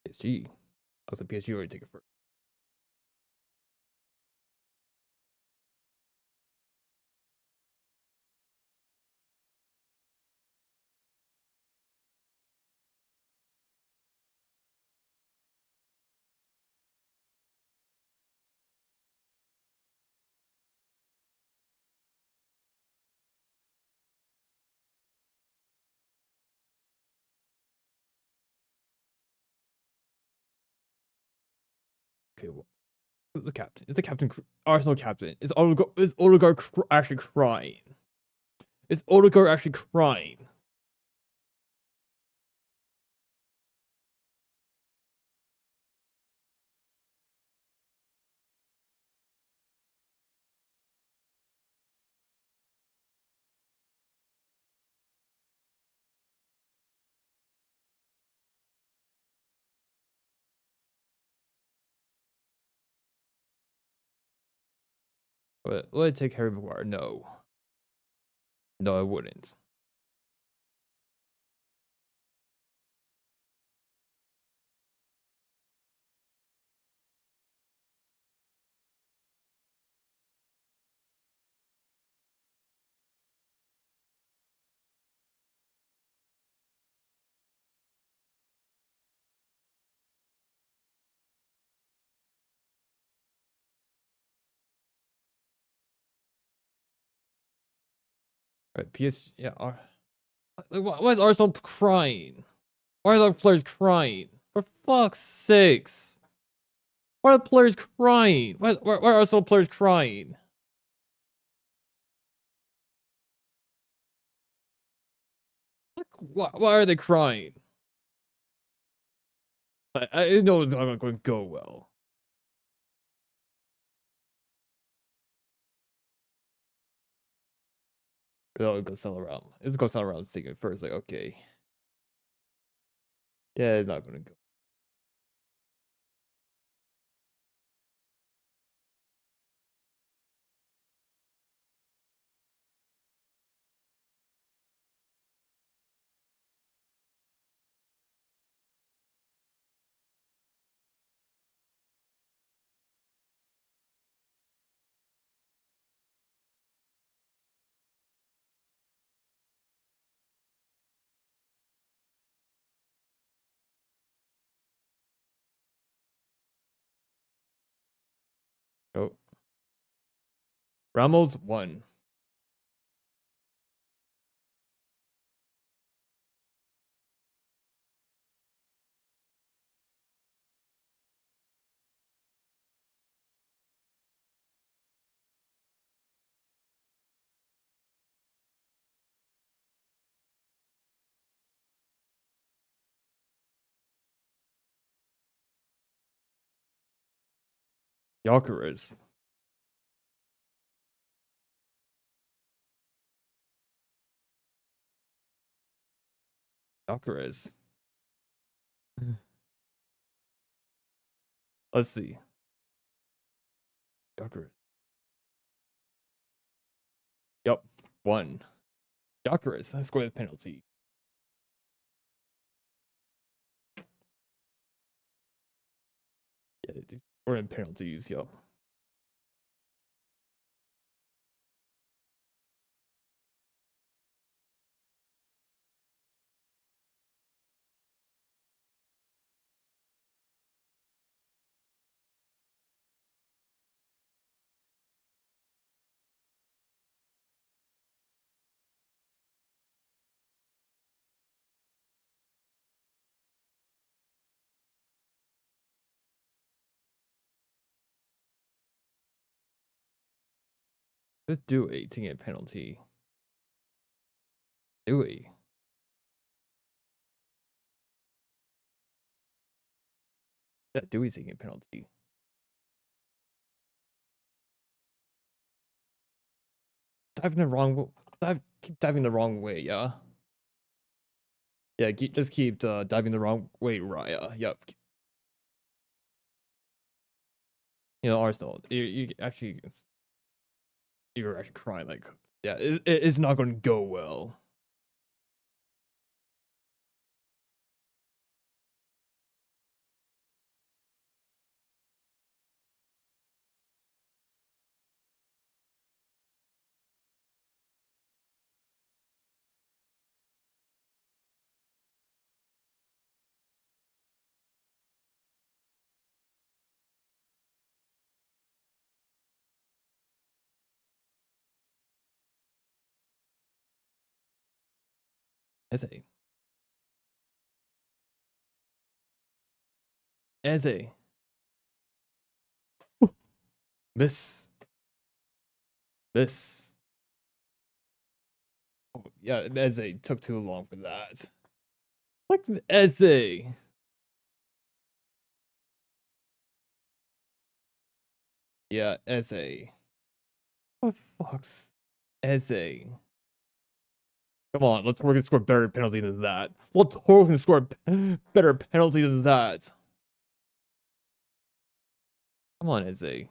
PSG. I was the PSG already take it first. Okay, well, the captain is the captain. Arsenal captain is Odegaard actually crying? Is Odegaard actually crying? But would I take Harry Maguire? No, no, I wouldn't. Right, PSG. Yeah. Why is Arsenal crying? Why are the players crying? For fuck's sakes! Why are the players crying? Why are Arsenal players crying? Why are they crying? I know it's not going to go well. It'll go sell around. It's going to sell around thinking first, like, okay. Yeah, it's not going to go. Oh. Ramos won. Gyökeres. Gyökeres. Let's see. Gyökeres. Yep. 1. Gyökeres. I scored the penalty. Yeah, we're in penalties. Yep. Let's do a to get penalty. Do we? Yeah, Dewey taking a penalty. Diving the wrong keep diving the wrong way, yeah. Yeah, just keep diving the wrong way, Raya. Yep. You know, Arsenal. You're actually crying. Like, yeah, it's not going to go well. Eze. Eze. Miss. Miss. Oh, yeah, Eze took too long for that. Like Eze. Yeah, Eze. What the fuck's Eze? Come on, let's work and score better penalty than that. Let's work and score better penalty than that. Come on, Eze.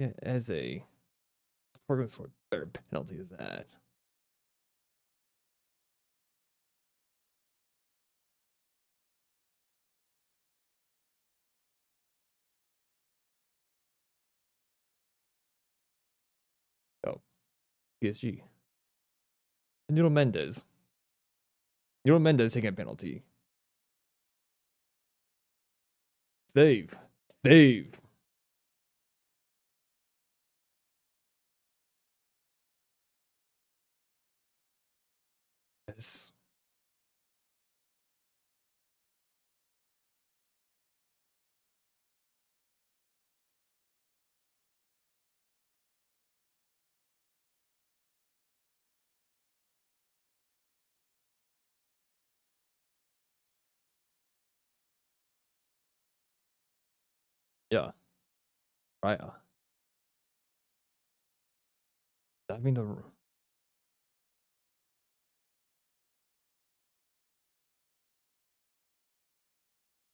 Yeah, Eze. We're going to score better penalty than that. Oh, PSG. Nuno Mendes. Nuno Mendes taking a penalty. Save. Save. Yes. Yeah. Right. I mean, the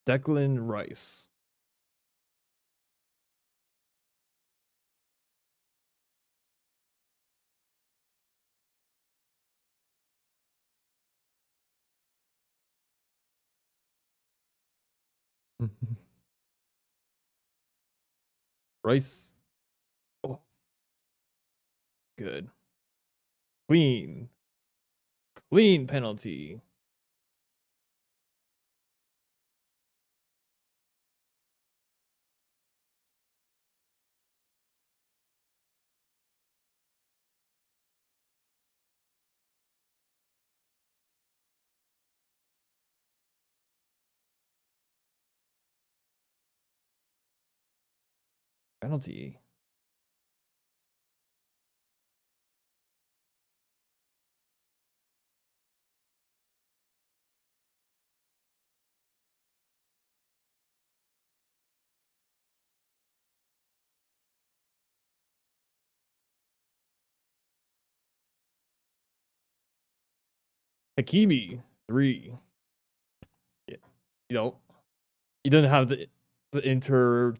Declan Rice. Rice. Oh, good. Clean. Clean penalty. Penalty. Hakimi 3. Yeah. You know, he doesn't have the Inter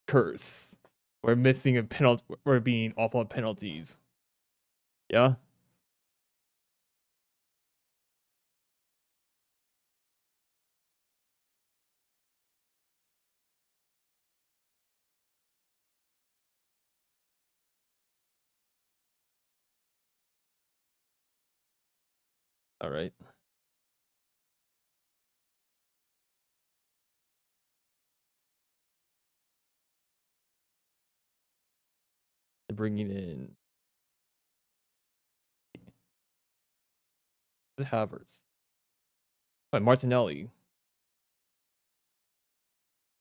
curse. We're missing a penalty. We're being awful at penalties. Yeah. All right. They're bringing in the Havertz. Wait, Martinelli.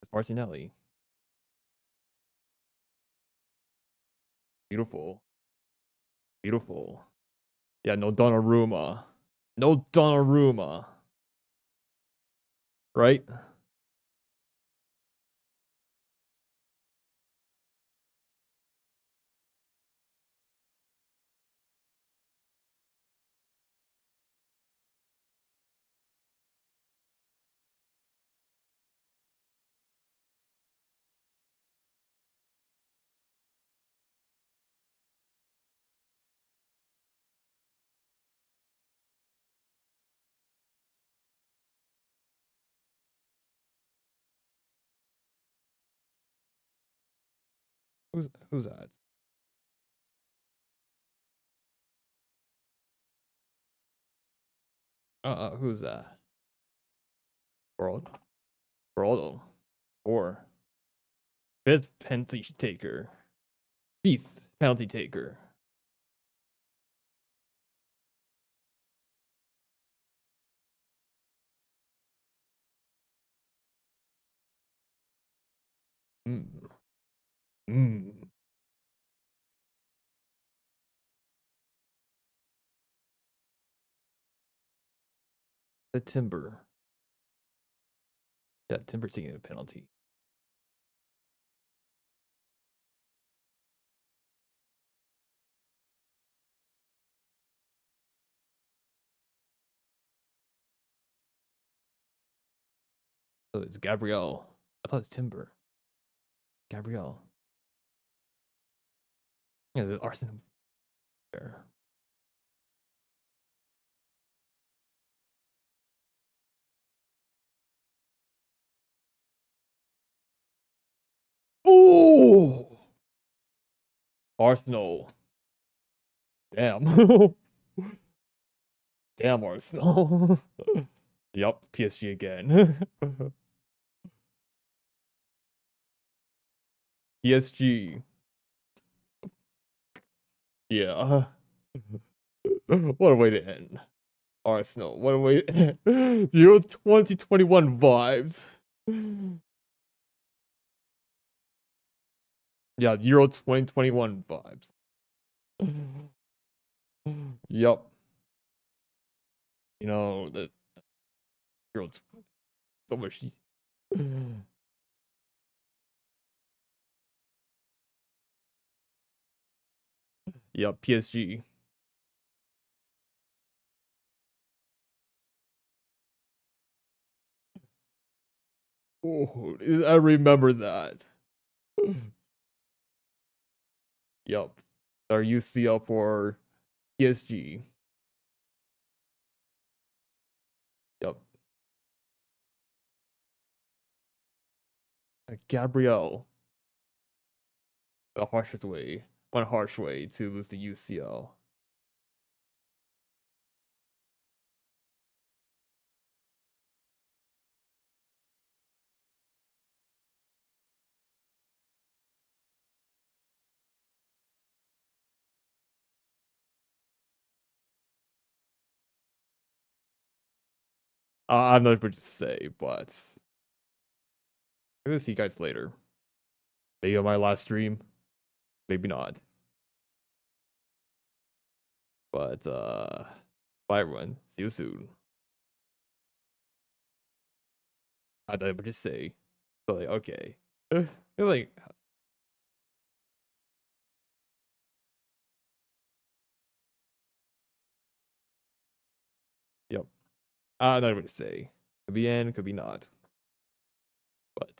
It's Martinelli. Beautiful. Beautiful. Yeah, no Donnarumma. No Donnarumma. Right? Who's that? Who's that? World. World. Four. Fifth penalty taker. Fifth penalty taker. Mm. Mm. The Timber. Yeah, Timber taking a penalty. So it's Gabriel. I thought it's Timber. Gabriel. Yeah, the Arsenal there. Ooh! Arsenal. Damn. Damn Arsenal. Yup, PSG again. PSG. Yeah. What a way to end. Arsenal. What a way to end. Euro 2021 vibes. Yeah, Euro 2021 vibes. Yup. You know, the Euro so much. Yup, PSG. Oh, I remember that. Yup. Our UCL for PSG. Yup. Gabriel. The harshest way. One harsh way to lose the UCL. I'm not what to say, but I'm gonna see you guys later. Maybe on my last stream, maybe not. But bye everyone. See you soon. I don't know what to say. But like, okay. Like, yep. I'm not even gonna say. Could be in, could be not. But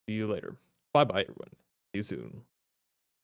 see you later. Bye bye, everyone. See you soon.